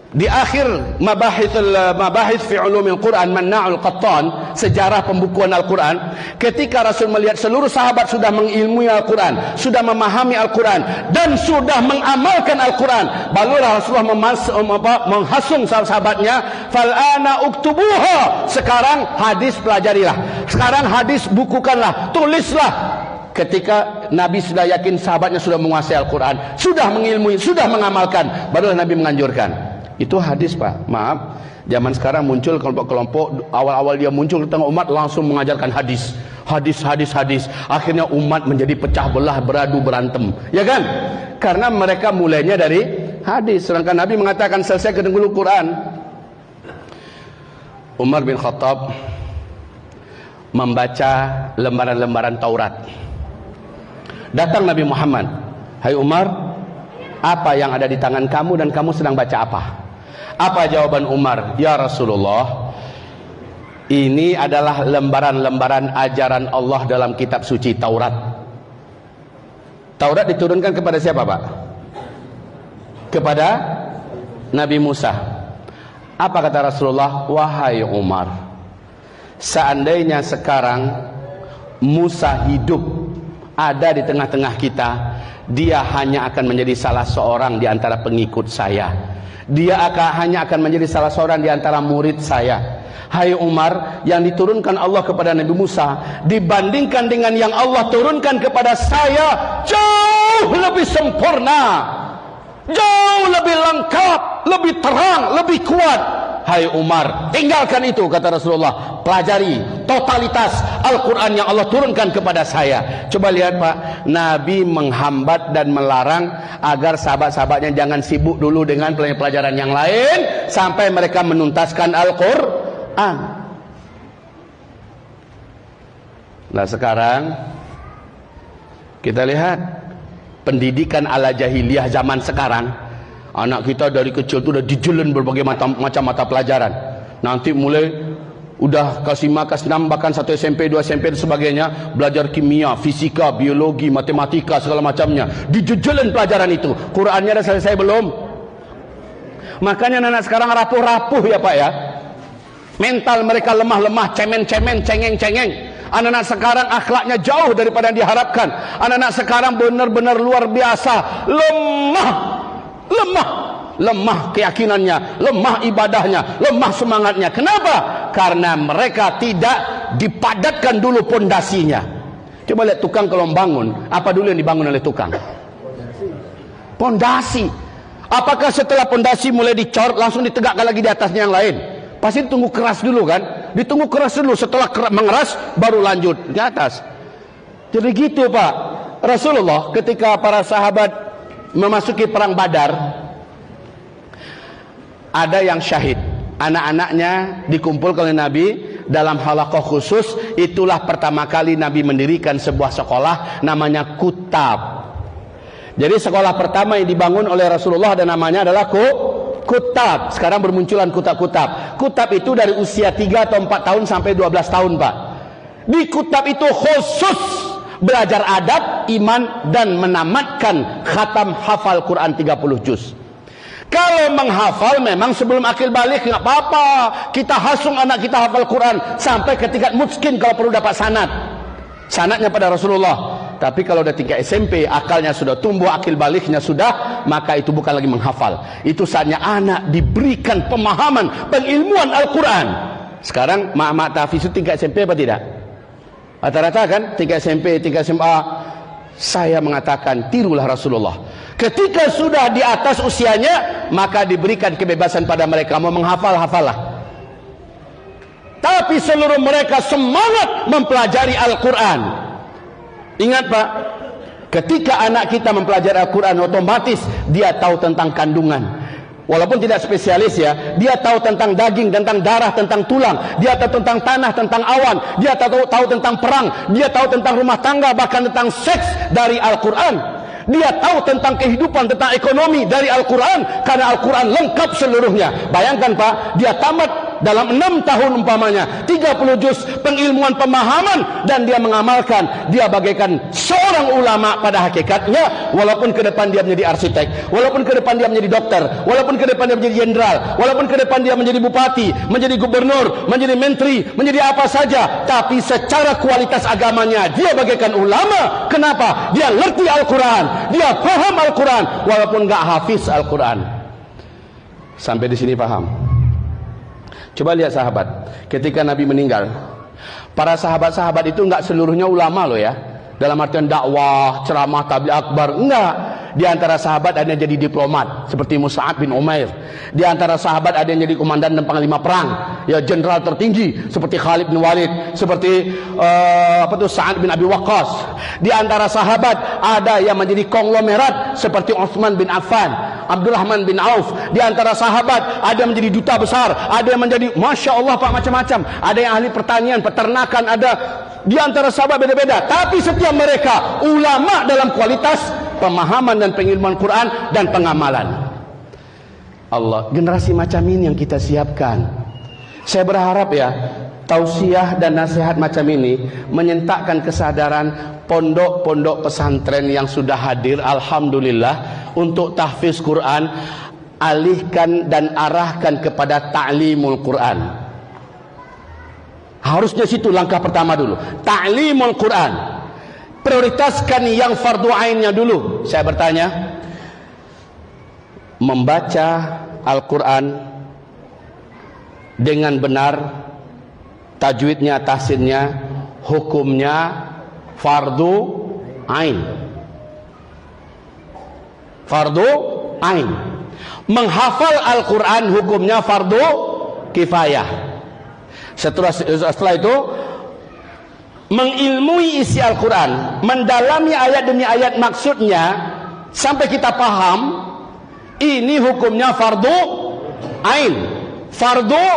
Di akhir mabahith fi ulumil Quran, Manna'ul Qattan, sejarah pembukuan Al-Quran, ketika Rasul melihat seluruh sahabat sudah mengilmui Al-Quran, sudah memahami Al-Quran dan sudah mengamalkan Al-Quran, barulah Rasulullah menghasung sahabatnya, fal'ana uktubuha, sekarang hadis pelajarilah, sekarang hadis bukukanlah, tulislah. Ketika Nabi sudah yakin sahabatnya sudah menguasai Al-Quran, sudah mengilmui, sudah mengamalkan, barulah Nabi menganjurkan. Itu hadis Pak. Maaf, zaman sekarang muncul kelompok-kelompok, awal-awal dia muncul di tengah umat langsung mengajarkan hadis. Hadis. Akhirnya umat menjadi pecah belah, beradu, berantem. Ya kan? Karena mereka mulainya dari hadis. Sedangkan Nabi mengatakan selesaikan dulu Quran. Umar bin Khattab membaca lembaran-lembaran Taurat. Datang Nabi Muhammad, hai Umar, apa yang ada di tangan kamu dan kamu sedang baca apa? Apa jawaban Umar? Ya Rasulullah, ini adalah lembaran-lembaran ajaran Allah dalam kitab suci Taurat. Taurat diturunkan kepada siapa Pak? Kepada Nabi Musa. Apa kata Rasulullah? Wahai Umar, seandainya sekarang Musa hidup ada di tengah-tengah kita, dia hanya akan menjadi salah seorang di antara pengikut saya. Dia hanya akan menjadi salah seorang di antara murid saya. Hai Umar, yang diturunkan Allah kepada Nabi Musa dibandingkan dengan yang Allah turunkan kepada saya jauh lebih sempurna, jauh lebih lengkap, lebih terang, lebih kuat. Hai Umar, tinggalkan itu, kata Rasulullah. Pelajari totalitas Al-Quran yang Allah turunkan kepada saya. Coba lihat Pak, Nabi menghambat dan melarang agar sahabat-sahabatnya jangan sibuk dulu dengan pelajaran yang lain sampai mereka menuntaskan Al-Quran. Nah sekarang kita lihat pendidikan ala jahiliyah zaman sekarang. Anak kita dari kecil tu dah dijelen berbagai macam mata pelajaran. Nanti mulai udah kelas 5, kelas 6, bahkan 1 SMP, 2 SMP dan sebagainya, belajar kimia, fisika, biologi, matematika, segala macamnya. Dijelen pelajaran itu. Qurannya dah selesai belum? Makanya anak sekarang rapuh-rapuh ya Pak ya. Mental mereka lemah-lemah, cemen-cemen, cengeng-cengeng. Anak-anak sekarang akhlaknya jauh daripada yang diharapkan. Anak-anak sekarang benar-benar luar biasa. Lemah keyakinannya, lemah ibadahnya, lemah semangatnya. Kenapa? Karena mereka tidak dipadatkan dulu pondasinya. Coba lihat tukang kalau membangun, apa dulu yang dibangun oleh tukang? Pondasi. Apakah setelah pondasi mulai dicor langsung ditegakkan lagi di atasnya yang lain? Pasti ditunggu keras dulu kan? Ditunggu keras dulu, setelah mengeras baru lanjut ke atas. Jadi gitu Pak. Rasulullah ketika para sahabat memasuki perang Badar, ada yang syahid. Anak-anaknya dikumpulkan oleh Nabi dalam halaqah khusus. Itulah pertama kali Nabi mendirikan sebuah sekolah namanya Kutab. Jadi sekolah pertama yang dibangun oleh Rasulullah dan namanya adalah Kutab. Sekarang bermunculan Kutab-Kutab. Kutab itu dari usia 3 atau 4 tahun sampai 12 tahun Pak. Di Kutab itu khusus belajar adab, iman, dan menamatkan khatam hafal Quran 30 juz. Kalau menghafal memang sebelum akil balik nggak apa-apa. Kita hasung anak kita hafal Quran sampai ke tingkat mutskin kalau perlu dapat sanad. Sanadnya pada Rasulullah. Tapi kalau udah tingkat SMP, akalnya sudah tumbuh, akil baliknya sudah, maka itu bukan lagi menghafal. Itu saatnya anak diberikan pemahaman, pengilmuan Al-Quran. Sekarang mak tahfiz itu tingkat SMP apa tidak? Rata-rata kan tingkat SMP, tingkat SMA. Saya mengatakan tirulah Rasulullah. Ketika sudah di atas usianya, maka diberikan kebebasan pada mereka mau menghafal, hafallah. Tapi seluruh mereka semangat mempelajari Al-Quran. Ingat Pak, ketika anak kita mempelajari Al-Quran, otomatis dia tahu tentang kandungan. Walaupun tidak spesialis ya, dia tahu tentang daging, tentang darah, tentang tulang. Dia tahu tentang tanah, tentang awan. Dia tahu tentang perang. Dia tahu tentang rumah tangga, bahkan tentang seks dari Al-Quran. Dia tahu tentang kehidupan, tentang ekonomi dari Al-Quran. Karena Al-Quran lengkap seluruhnya. Bayangkan Pak, dia tamat dalam 6 tahun umpamanya 30 juz pengilmuan pemahaman, dan dia mengamalkan. Dia bagaikan seorang ulama pada hakikatnya. Walaupun ke depan dia menjadi arsitek, walaupun ke depan dia menjadi dokter, walaupun ke depan dia menjadi jenderal, walaupun ke depan dia menjadi bupati, menjadi gubernur, menjadi menteri, menjadi apa saja, tapi secara kualitas agamanya dia bagaikan ulama. Kenapa? Dia ngerti Al-Quran, dia paham Al-Quran walaupun gak hafiz Al-Quran. Sampai di sini paham? Coba lihat sahabat, ketika Nabi meninggal, para sahabat-sahabat itu enggak seluruhnya ulama loh ya, dalam artian dakwah, ceramah, tabligh akbar, enggak. Di antara sahabat ada yang jadi diplomat seperti Mus'ab bin Umair. Di antara sahabat ada yang jadi komandan dan panglima perang, ya jenderal tertinggi seperti Khalid bin Walid, seperti Sa'ad bin Abi Waqqas. Di antara sahabat ada yang menjadi konglomerat seperti Utsman bin Affan, Abdurrahman bin Auf. Di antara sahabat ada yang menjadi duta besar, ada yang menjadi Masya Allah Pak, macam-macam. Ada yang ahli pertanian, peternakan, ada. Di antara sahabat beda-beda, tapi setiap mereka ulama dalam kualitas pemahaman dan pengilmuan Quran dan pengamalan. Allah, generasi macam ini yang kita siapkan. Saya berharap ya, tausiah dan nasihat macam ini menyentakkan kesadaran pondok-pondok pesantren yang sudah hadir, alhamdulillah, untuk tahfiz Quran, alihkan dan arahkan kepada ta'limul Quran. Harusnya situ langkah pertama dulu, ta'limul Quran. prioritaskan yang fardu ainnya dulu. Saya bertanya, membaca Al-Quran dengan benar, tajwidnya, tahsinnya, hukumnya fardu ain. Fardu ain. Menghafal Al-Quran hukumnya fardu kifayah. Setelah itu mengilmui isi Al-Quran, mendalami ayat demi ayat maksudnya sampai kita paham, ini hukumnya fardu ain. Fardu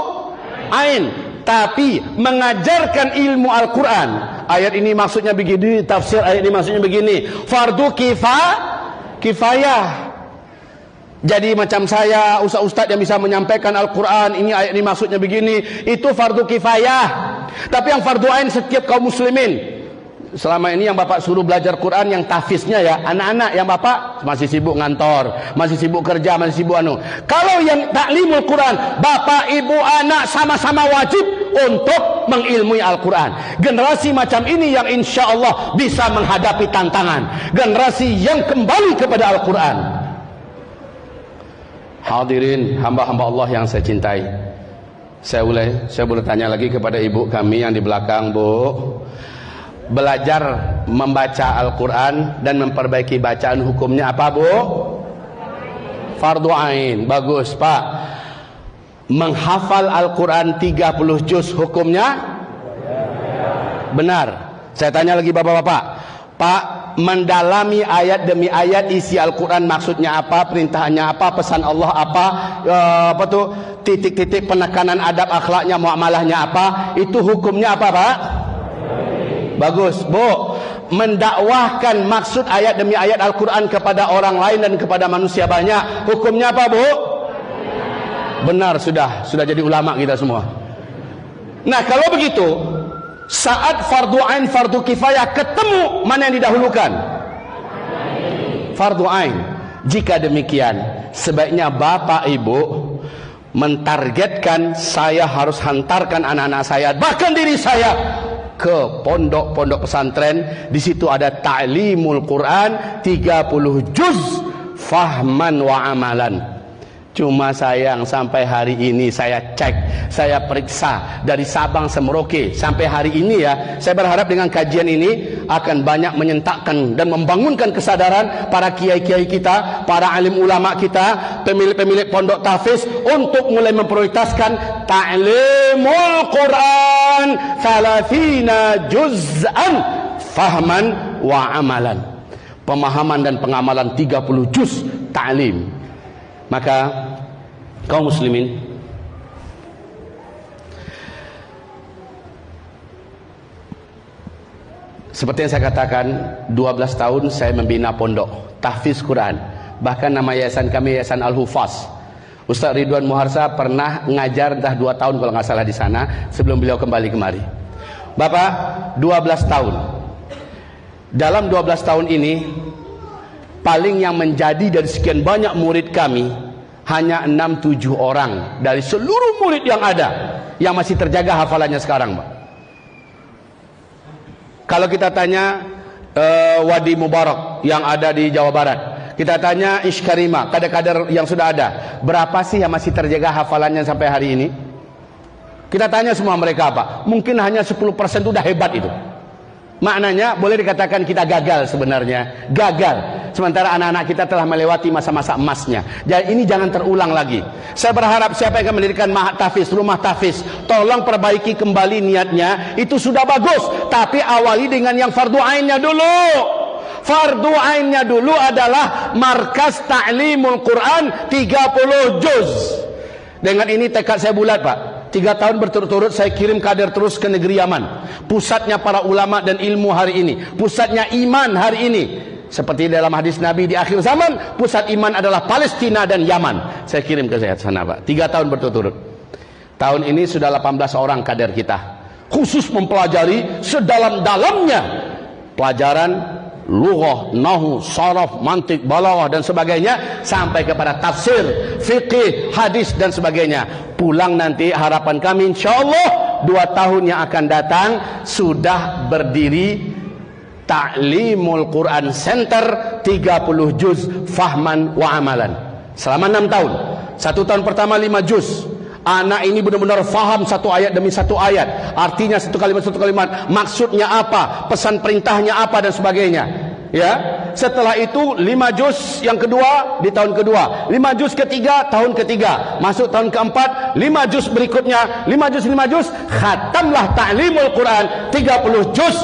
ain. Tapi mengajarkan ilmu Al-Quran, ayat ini maksudnya begini, tafsir ayat ini maksudnya begini, fardu kifayah. Jadi macam saya, ustaz-ustaz yang bisa menyampaikan Al-Quran, ini ayat ini maksudnya begini, itu fardu kifayah. Tapi yang fardu ain setiap kaum muslimin. Selama ini yang bapak suruh belajar Quran, yang tahfiznya ya anak-anak, yang bapak masih sibuk ngantor, masih sibuk kerja, masih sibuk anu. Kalau yang taklimul Quran, bapak, ibu, anak sama-sama wajib untuk mengilmui Al-Quran. Generasi macam ini yang insya Allah bisa menghadapi tantangan. Generasi yang kembali kepada Al-Quran. Hadirin hamba-hamba Allah yang saya cintai, saya boleh tanya lagi kepada ibu kami yang di belakang, Bu. Belajar membaca Al-Quran dan memperbaiki bacaan hukumnya apa, Bu? Fardu ain. Bagus, Pak. Menghafal Al-Quran 30 juz hukumnya benar. Saya tanya lagi bapak-bapak, Pak, mendalami ayat demi ayat isi Al-Quran maksudnya apa, perintahnya apa, pesan Allah apa, titik-titik penekanan adab akhlaknya, muamalahnya apa, itu hukumnya apa, Pak? Bagus, Bu. Mendakwahkan maksud ayat demi ayat Al-Quran kepada orang lain dan kepada manusia banyak, hukumnya apa, Bu? Benar, sudah jadi ulama kita semua. Nah, kalau begitu, saat fardu ain, fardu kifayah ketemu, mana yang didahulukan? Fardu ain. Jika demikian, sebaiknya bapak ibu mentargetkan, saya harus hantarkan anak-anak saya, bahkan diri saya, ke pondok-pondok pesantren. Di situ ada ta'limul Quran 30 juz fahman wa amalan. Cuma sayang sampai hari ini saya cek, saya periksa dari Sabang Semerauke sampai hari ini ya. Saya berharap dengan kajian ini akan banyak menyentakkan dan membangunkan kesadaran para kiai-kiai kita, para alim ulama kita, pemilik-pemilik pondok tahfiz untuk mulai memprioritaskan ta'limul Quran 30 juz'an fahman wa amalan. Pemahaman dan pengamalan 30 juz ta'lim. Maka kaum muslimin, seperti yang saya katakan, 12 tahun saya membina pondok tahfiz Quran. Bahkan nama yayasan kami Yayasan Al-Hufaz. Ustaz Ridwan Muharsa pernah ngajar entah 2 tahun kalau nggak salah di sana sebelum beliau kembali kemari. Bapak, 12 tahun. Dalam 12 tahun ini, paling yang menjadi dari sekian banyak murid kami hanya 6-7 orang dari seluruh murid yang ada yang masih terjaga hafalannya sekarang, Pak. Kalau kita tanya Wadi Mubarak yang ada di Jawa Barat, kita tanya Ishkarima, kader-kader yang sudah ada, berapa sih yang masih terjaga hafalannya sampai hari ini? Kita tanya semua mereka, Pak. Mungkin hanya 10% itu udah hebat itu. Maknanya boleh dikatakan kita gagal sebenarnya. Gagal. Sementara anak-anak kita telah melewati masa-masa emasnya. Jadi ini jangan terulang lagi. Saya berharap siapa yang akan mendirikan mahat tahfiz, rumah tahfiz, tolong perbaiki kembali niatnya. Itu sudah bagus. Tapi awali dengan yang fardu ainnya dulu. Fardu ainnya dulu adalah markas ta'limul Quran 30 juz. Dengan ini tekad saya bulat, Pak. 3 tahun berturut-turut saya kirim kader terus ke negeri Yaman, pusatnya para ulama dan ilmu hari ini, pusatnya iman hari ini. Seperti dalam hadis Nabi, di akhir zaman pusat iman adalah Palestina dan Yaman. Saya kirim ke sana, Pak. 3 tahun berturut-turut. Tahun ini sudah 18 orang kader kita, khusus mempelajari sedalam-dalamnya pelajaran lughah, nahwu, sharaf, mantik, balaghah dan sebagainya, sampai kepada tafsir, fikih, hadis dan sebagainya. Pulang nanti harapan kami insyaallah 2 tahun yang akan datang sudah berdiri Ta'limul Quran Center 30 juz fahman wa amalan. Selama 6 tahun. 1 tahun pertama 5 juz. Anak ini benar-benar faham satu ayat demi satu ayat. Artinya satu kalimat, maksudnya apa, pesan perintahnya apa dan sebagainya. Ya. Setelah itu 5 juz yang kedua di tahun kedua, 5 juz ketiga tahun ketiga, masuk tahun keempat 5 juz berikutnya, 5 juz, khatamlah Ta'limul Quran 30 juz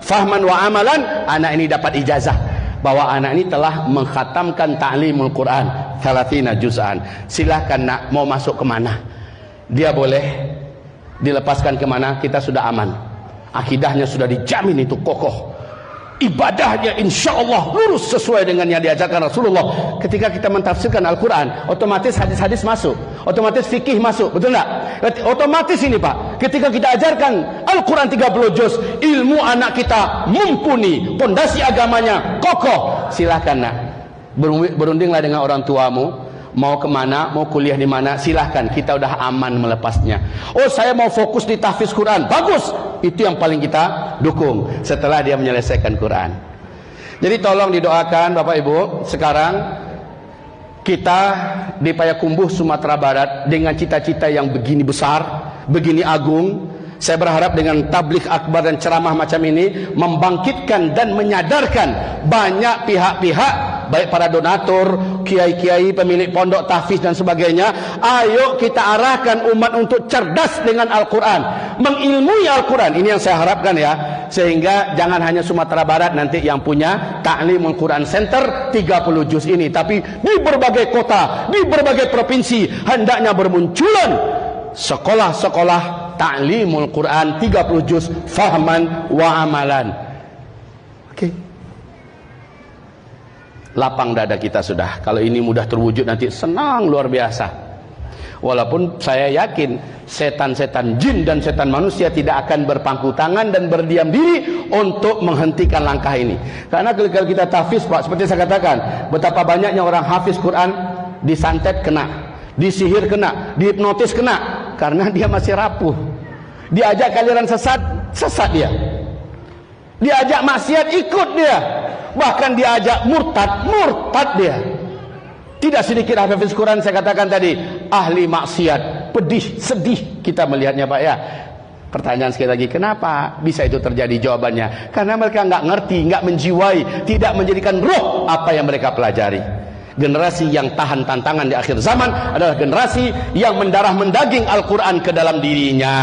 fahman wa amalan. Anak ini dapat ijazah bahwa anak ini telah mengkhatamkan Ta'limul Quran 30 juz'an. Silahkan nak, mau masuk kemana dia boleh, dilepaskan kemana kita sudah aman. Akidahnya sudah dijamin itu kokoh, ibadahnya insya Allah lurus sesuai dengan yang diajarkan Rasulullah. Ketika kita mentafsirkan Al-Quran, otomatis hadis-hadis masuk, otomatis fikih masuk, betul tak? Otomatis ini Pak, ketika kita ajarkan Al-Quran 30 juz, ilmu anak kita mumpuni, pondasi agamanya kokoh. Silahkan nak, berundinglah dengan orang tuamu, mau kemana, mau kuliah di mana, silahkan, kita udah aman melepasnya. Oh, saya mau fokus di tahfiz Quran, bagus, itu yang paling kita dukung setelah dia menyelesaikan Quran. Jadi tolong didoakan Bapak Ibu. Sekarang kita di Payakumbuh Sumatera Barat dengan cita-cita yang begini besar, begini agung. Saya berharap dengan tabligh akbar dan ceramah macam ini membangkitkan dan menyadarkan banyak pihak-pihak, baik para donatur, kiai-kiai, pemilik pondok, tahfiz dan sebagainya. Ayo kita arahkan umat untuk cerdas dengan Al-Quran, mengilmui Al-Quran. Ini yang saya harapkan ya. Sehingga jangan hanya Sumatera Barat nanti yang punya Ta'limul Quran Center 30 juz ini, tapi di berbagai kota, di berbagai provinsi hendaknya bermunculan sekolah-sekolah Ta'limul Quran 30 juz fahman wa amalan. Oke. Lapang dada kita sudah. Kalau ini mudah terwujud nanti senang luar biasa. Walaupun saya yakin setan-setan jin dan setan manusia tidak akan berpangku tangan dan berdiam diri untuk menghentikan langkah ini. Karena kalau kita tahfiz Pak, seperti saya katakan, betapa banyaknya orang hafiz Quran disantet kena, disihir kena, dihipnotis kena, karena dia masih rapuh. Diajak aliran sesat, sesat dia. Diajak maksiat, ikut dia. Bahkan diajak murtad, murtad dia. Tidak sedikit hafiz Quran, saya katakan tadi, ahli maksiat. Pedih, sedih kita melihatnya Pak ya. Pertanyaan sekali lagi, kenapa bisa itu terjadi? Jawabannya, karena mereka nggak ngerti, nggak menjiwai, tidak menjadikan roh apa yang mereka pelajari. Generasi yang tahan tantangan di akhir zaman adalah generasi yang mendarah mendaging Al-Quran ke dalam dirinya.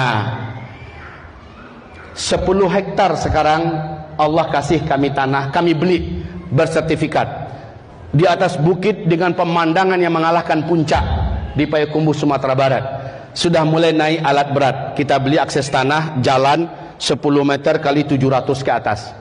10 hektar sekarang Allah kasih kami tanah, kami beli bersertifikat di atas bukit dengan pemandangan yang mengalahkan puncak di Payakumbuh Sumatera Barat. Sudah mulai naik alat berat, kita beli akses tanah, jalan 10 meter kali 700 ke atas.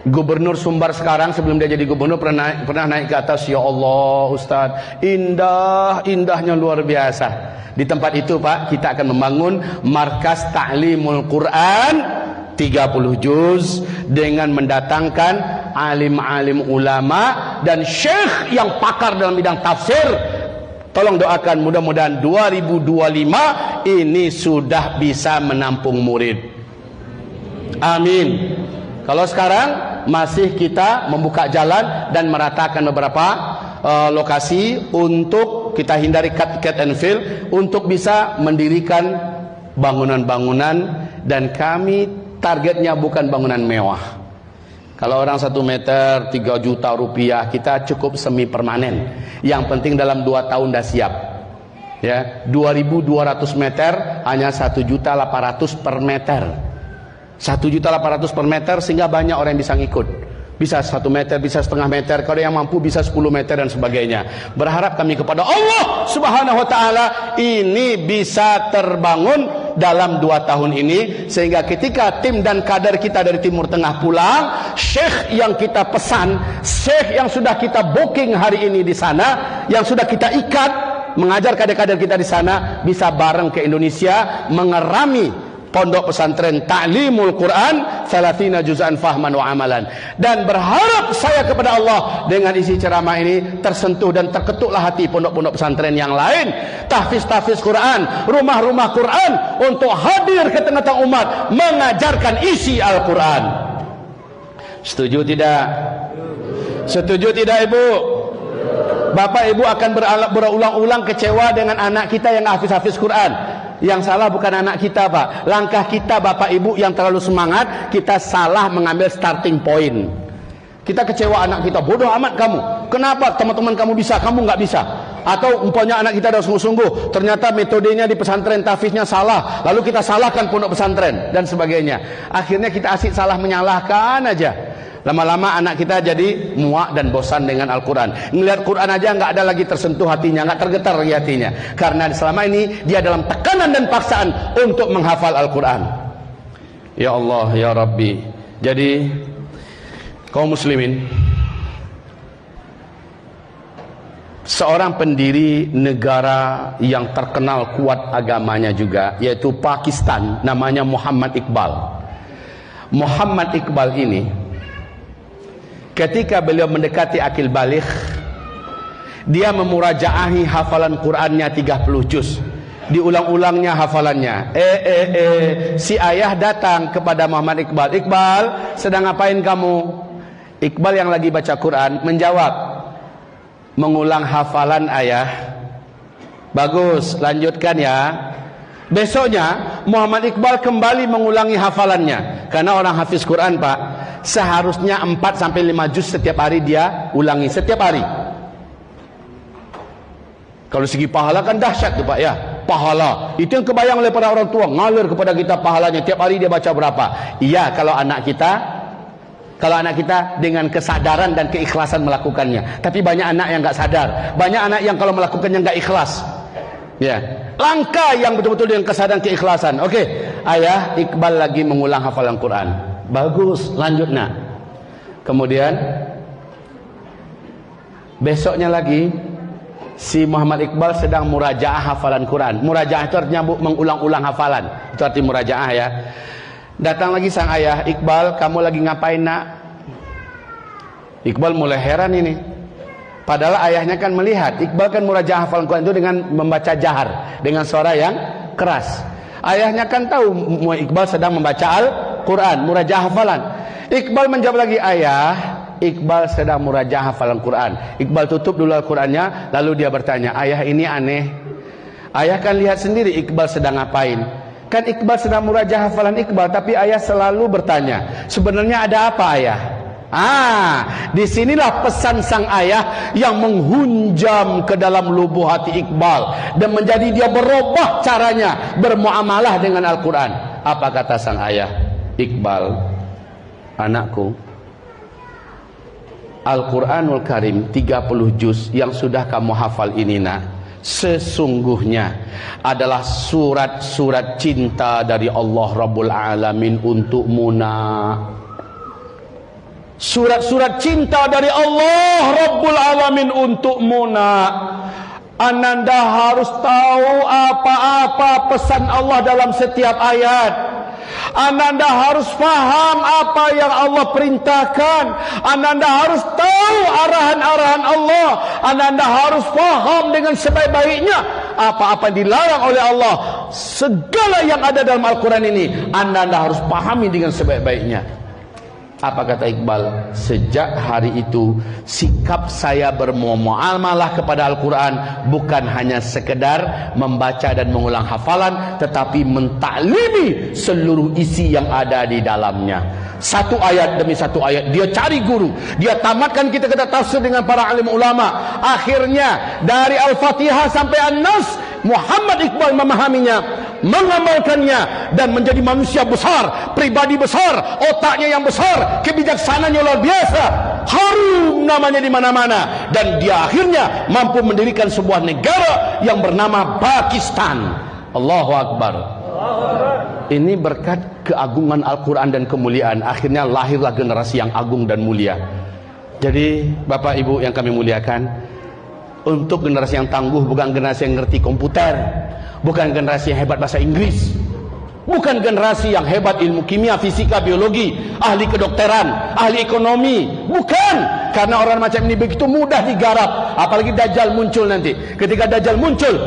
Gubernur Sumbar sekarang sebelum dia jadi gubernur pernah naik ke atas. Ya Allah Ustaz, indahnya luar biasa. Di tempat itu Pak, kita akan membangun markas Ta'limul Quran 30 juz dengan mendatangkan alim-alim ulama dan syekh yang pakar dalam bidang tafsir. Tolong doakan, mudah-mudahan 2025 ini sudah bisa menampung murid. Amin. Kalau sekarang masih kita membuka jalan dan meratakan beberapa lokasi untuk kita hindari cut and fill, untuk bisa mendirikan bangunan-bangunan. Dan kami targetnya bukan bangunan mewah. Kalau orang 1 meter 3 juta rupiah, kita cukup semi permanen. Yang penting dalam 2 tahun dah siap. Ya, 2.200 meter hanya 1.800.000 per meter. 1.800.000 per meter, sehingga banyak orang yang bisa ngikut. Bisa 1 meter, bisa setengah meter, kalau yang mampu bisa 10 meter dan sebagainya. Berharap kami kepada Allah Subhanahu wa ta'ala ini bisa terbangun dalam 2 tahun ini, sehingga ketika tim dan kader kita dari Timur Tengah pulang, syekh yang kita pesan, syekh yang sudah kita booking hari ini di sana, yang sudah kita ikat mengajar kader-kader kita di sana, bisa bareng ke Indonesia mengerami pondok pesantren Ta'limul Quran 30 juz'an fahman wa amalan. Dan berharap saya kepada Allah dengan isi ceramah ini tersentuh dan terketuklah hati pondok-pondok pesantren yang lain, tahfiz-tahfiz Quran, rumah-rumah Quran, untuk hadir ke tengah-tengah umat mengajarkan isi Al-Quran. Setuju tidak? Setuju tidak ibu? Bapak ibu akan berulang-ulang kecewa dengan anak kita yang hafiz-hafiz Quran. Yang salah bukan anak kita, Pak. Langkah kita bapak ibu yang terlalu semangat, kita salah mengambil starting point. Kita kecewa anak kita, bodoh amat kamu. Kenapa teman-teman kamu bisa, kamu nggak bisa? Atau umpamanya anak kita dah sungguh-sungguh, ternyata metodenya di pesantren tahfiznya salah, lalu kita salahkan pondok pesantren dan sebagainya. Akhirnya kita asik salah menyalahkan aja. Lama-lama anak kita jadi muak dan bosan dengan Al-Quran. Ngelihat Quran aja nggak ada lagi tersentuh hatinya, nggak tergetar lagi hatinya. Karena selama ini dia dalam tekanan dan paksaan untuk menghafal Al-Quran. Ya Allah, ya Rabbi. Jadi kaum muslimin, seorang pendiri negara yang terkenal kuat agamanya juga, yaitu Pakistan, namanya Muhammad Iqbal. Muhammad Iqbal ini, ketika beliau mendekati akil baligh, dia memurajaahi hafalan Qur'annya 30 juz. Diulang-ulangnya hafalannya. Si ayah datang kepada Muhammad Iqbal. Iqbal, sedang ngapain kamu? Iqbal yang lagi baca Quran menjawab, mengulang hafalan ayah. Bagus, lanjutkan ya. Besoknya Muhammad Iqbal kembali mengulangi hafalannya. Karena orang hafiz Quran, Pak, seharusnya 4-5 juz setiap hari dia ulangi, setiap hari. Kalau segi pahala kan dahsyat tuh Pak ya. Pahala itu yang kebayang oleh para orang tua, ngalir kepada kita pahalanya. Tiap hari dia baca berapa? Iya, kalau anak kita dengan kesadaran dan keikhlasan melakukannya. Tapi banyak anak yang nggak sadar, banyak anak yang kalau melakukannya nggak ikhlas. Ya, langkah yang betul-betul dengan kesadaran keikhlasan. Oke, ayah Iqbal lagi mengulang hafalan Quran. Bagus, lanjut nak. Kemudian besoknya lagi si Muhammad Iqbal sedang murajaah hafalan Quran. Murajaah itu artinya mengulang-ulang hafalan. Itu arti murajaah ya. Datang lagi sang ayah, Iqbal, kamu lagi ngapain nak? Iqbal mulai heran ini. Padahal ayahnya kan melihat, Iqbal kan murajaah hafalan Quran itu dengan membaca jahar, dengan suara yang keras. Ayahnya kan tahu Iqbal sedang membaca Al-Quran, murajaah hafalan. Iqbal menjawab lagi, ayah, Iqbal sedang murajaah hafalan Quran. Iqbal tutup dulu Al-Qurannya, lalu dia bertanya, ayah ini aneh. Ayah kan lihat sendiri Iqbal sedang ngapain. Kan Iqbal sedang murajaah hafalan Iqbal, tapi ayah selalu bertanya, sebenarnya ada apa ayah? Disinilah pesan sang ayah yang menghunjam ke dalam lubuk hati Iqbal dan menjadi dia berubah caranya bermuamalah dengan Al-Quran. Apa kata sang ayah? Iqbal, anakku, Al-Quranul Karim 30 juz yang sudah kamu hafal ini nak, sesungguhnya adalah surat-surat cinta dari Allah Rabbul Alamin untukmu nak. Surat-surat cinta dari Allah Rabbul Alamin untukmu nak. Ananda harus tahu apa-apa pesan Allah dalam setiap ayat. Ananda harus faham apa yang Allah perintahkan. Ananda harus tahu arahan-arahan Allah. Ananda harus faham dengan sebaik-baiknya apa-apa yang dilarang oleh Allah. Segala yang ada dalam Al-Quran ini Ananda harus pahami dengan sebaik-baiknya. Apa kata Iqbal? Sejak hari itu sikap saya bermuamalah kepada Al-Quran bukan hanya sekedar membaca dan mengulang hafalan, tetapi mentaklimi seluruh isi yang ada di dalamnya. Satu ayat demi satu ayat dia cari guru, dia tamatkan kita tafsir dengan para alim ulama. Akhirnya dari Al-Fatihah sampai An-Nas, Muhammad Iqbal memahaminya, mengamalkannya, dan menjadi manusia besar, pribadi besar, otaknya yang besar, kebijaksanaannya luar biasa, harum namanya di mana-mana, dan dia akhirnya mampu mendirikan sebuah negara yang bernama Pakistan. Allahu Akbar. Ini berkat keagungan Al-Quran dan kemuliaan, akhirnya lahirlah generasi yang agung dan mulia. Jadi Bapak Ibu yang kami muliakan, untuk generasi yang tangguh, bukan generasi yang ngerti komputer, bukan generasi yang hebat bahasa Inggris, bukan generasi yang hebat ilmu kimia, fisika, biologi, ahli kedokteran, ahli ekonomi, bukan. Karena orang macam ini begitu mudah digarap, apalagi Dajjal muncul nanti. Ketika Dajjal muncul,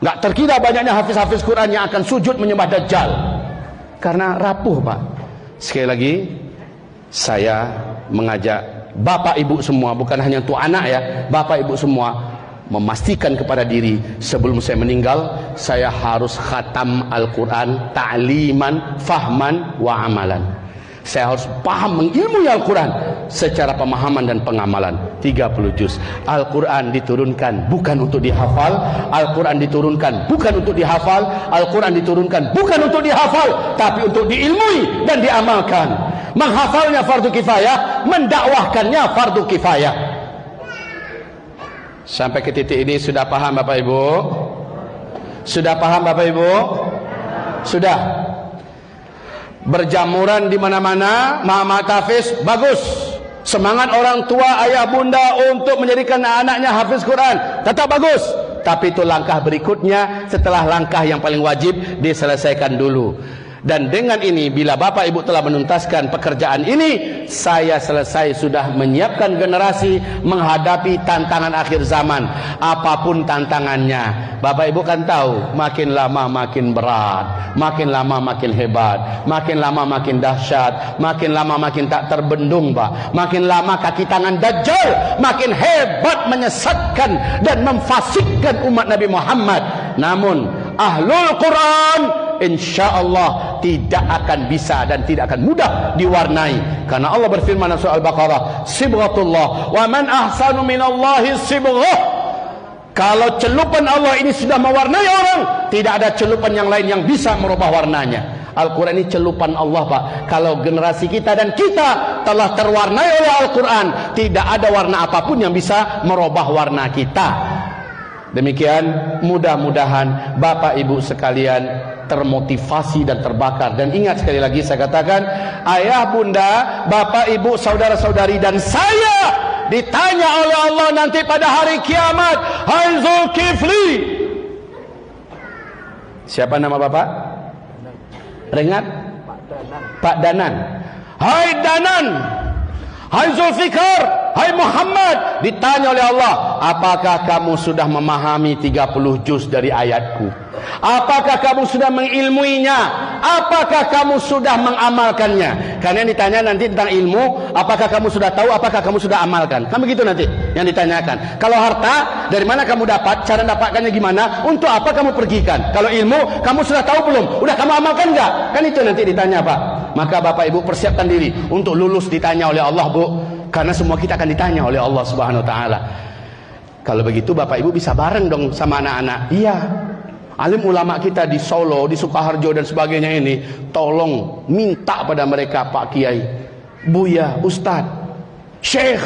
nggak terkira banyaknya hafiz-hafiz Quran yang akan sujud menyembah Dajjal, karena rapuh Pak. Sekali lagi, Saya mengajak bapak ibu semua, bukan hanya untuk anak ya, bapak ibu semua, memastikan kepada diri sebelum saya meninggal, saya harus khatam Al-Quran ta'liman, fahman, wa amalan. Saya harus paham mengilmui Al-Quran secara pemahaman dan pengamalan. 30 juz. Al-Quran diturunkan bukan untuk dihafal, Al-Quran diturunkan bukan untuk dihafal, Al-Quran diturunkan bukan untuk dihafal, tapi untuk diilmui dan diamalkan. Menghafalnya fardu kifayah, mendakwahkannya fardu kifayah. Sampai ke titik ini sudah paham Bapak Ibu? Sudah paham Bapak Ibu? Sudah. Berjamuran di mana-mana, Muhammad Hafiz, bagus. Semangat orang tua, ayah bunda untuk menjadikan anaknya hafiz Quran, tetap bagus. Tapi itu langkah berikutnya, setelah langkah yang paling wajib diselesaikan dulu. Dan dengan ini, bila Bapak Ibu telah menuntaskan pekerjaan ini, saya selesai sudah menyiapkan generasi menghadapi tantangan akhir zaman. Apapun tantangannya, Bapak Ibu kan tahu, makin lama makin berat, makin lama makin hebat, makin lama makin dahsyat, makin lama makin tak terbendung, Pak. Makin lama kaki tangan Dajjal makin hebat menyesatkan dan memfasikkan umat Nabi Muhammad. Namun Ahlul Quran insyaallah tidak akan bisa dan tidak akan mudah diwarnai, karena Allah berfirman dalam surah Al-Baqarah, sibghatullah wa man ahsanu minallahi sibghah. Kalau celupan Allah ini sudah mewarnai orang, tidak ada celupan yang lain yang bisa merubah warnanya. Al-Quran ini celupan Allah, Pak. Kalau generasi kita dan kita telah terwarnai oleh Al-Quran, tidak ada warna apapun yang bisa merubah warna kita. Demikian, mudah-mudahan Bapak Ibu sekalian termotivasi dan terbakar. Dan ingat sekali lagi saya katakan, ayah bunda, bapak ibu, saudara-saudari dan saya ditanya oleh Allah nanti pada hari kiamat, hai Zulkifli. Siapa nama bapak? Ingat? Pak Danan. Hai Danan, hai Zulfikar, hai Muhammad, ditanya oleh Allah, apakah kamu sudah memahami 30 juz dari ayatku? Apakah kamu sudah mengilmuinya? Apakah kamu sudah mengamalkannya? Karena yang ditanya nanti tentang ilmu, apakah kamu sudah tahu, apakah kamu sudah amalkan? Kan begitu nanti yang ditanyakan. Kalau harta, dari mana kamu dapat? Cara dapatkannya gimana? Untuk apa kamu pergikan? Kalau ilmu, kamu sudah tahu belum? Udah kamu amalkan enggak? Kan itu nanti ditanya, Pak. Maka Bapak Ibu persiapkan diri untuk lulus ditanya oleh Allah, Bu. Karena semua kita akan ditanya oleh Allah Subhanahu wa taala. Kalau begitu Bapak Ibu bisa bareng dong sama anak-anak. Iya. Alim ulama kita di Solo, di Sukoharjo dan sebagainya ini, tolong minta pada mereka, Pak Kiai, Buya, Ustadz, Syekh,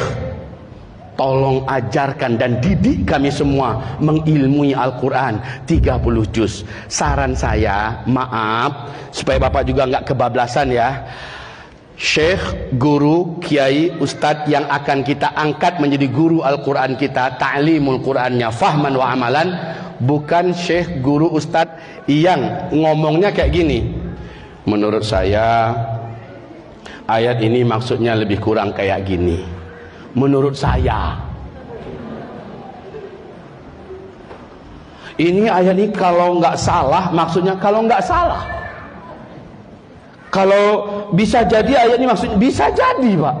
tolong ajarkan dan didik kami semua mengilmui Al-Quran 30 juz. Saran saya, maaf, supaya Bapak juga nggak kebablasan ya, Syekh, guru, kiai, ustadz yang akan kita angkat menjadi guru Al-Quran kita, ta'limul Qurannya, fahman wa amalan, bukan syekh, guru, ustadz yang ngomongnya kayak gini. Menurut saya ayat ini maksudnya lebih kurang kayak gini. Menurut saya ini ayat ini kalau nggak salah, maksudnya kalau nggak salah. Kalau bisa jadi ayat ini maksudnya bisa jadi, Pak.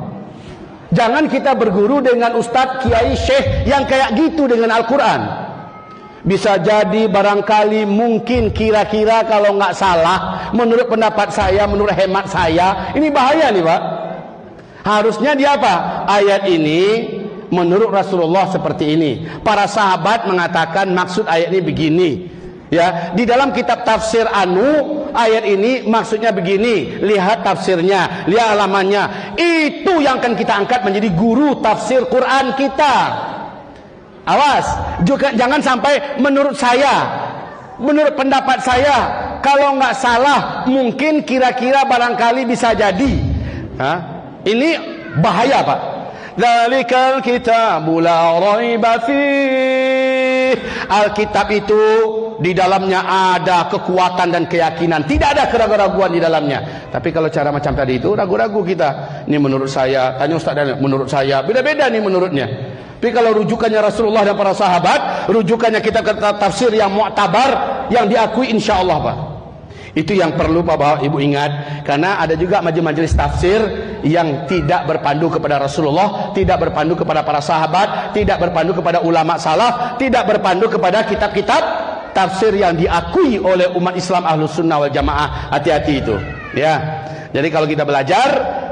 Jangan kita berguru dengan ustadz, kiai, syekh yang kayak gitu dengan Al-Quran. Bisa jadi barangkali mungkin kira-kira kalau nggak salah, menurut pendapat saya, menurut hemat saya, ini bahaya nih, Pak. Harusnya dia apa? Ayat ini menurut Rasulullah seperti ini. Para sahabat mengatakan maksud ayat ini begini. Ya, di dalam kitab tafsir ayat ini maksudnya begini. Lihat tafsirnya, lihat halamannya. Itu yang akan kita angkat menjadi guru tafsir Quran kita. Awas, juga jangan sampai menurut saya, menurut pendapat saya, kalau nggak salah, mungkin kira-kira barangkali bisa jadi. Ini bahaya, Pak. Dzalikal kitabu la raiba fih. Alkitab itu di dalamnya ada kekuatan dan keyakinan, tidak ada keraguan-raguan di dalamnya. Tapi kalau cara macam tadi itu ragu-ragu kita. Ini menurut saya, tanya Ustaz Dan, menurut saya, beda-beda nih menurutnya. Tapi kalau rujukannya Rasulullah dan para sahabat, rujukannya kitab tafsir yang mu'tabar, yang diakui, insya Allah, Pak. Itu yang perlu Bapak Ibu ingat, karena ada juga majelis tafsir yang tidak berpandu kepada Rasulullah, tidak berpandu kepada para sahabat, tidak berpandu kepada ulama salaf, tidak berpandu kepada kitab-kitab tafsir yang diakui oleh umat Islam Ahlus Sunnah wal Jamaah. Hati-hati itu, ya. Jadi kalau kita belajar,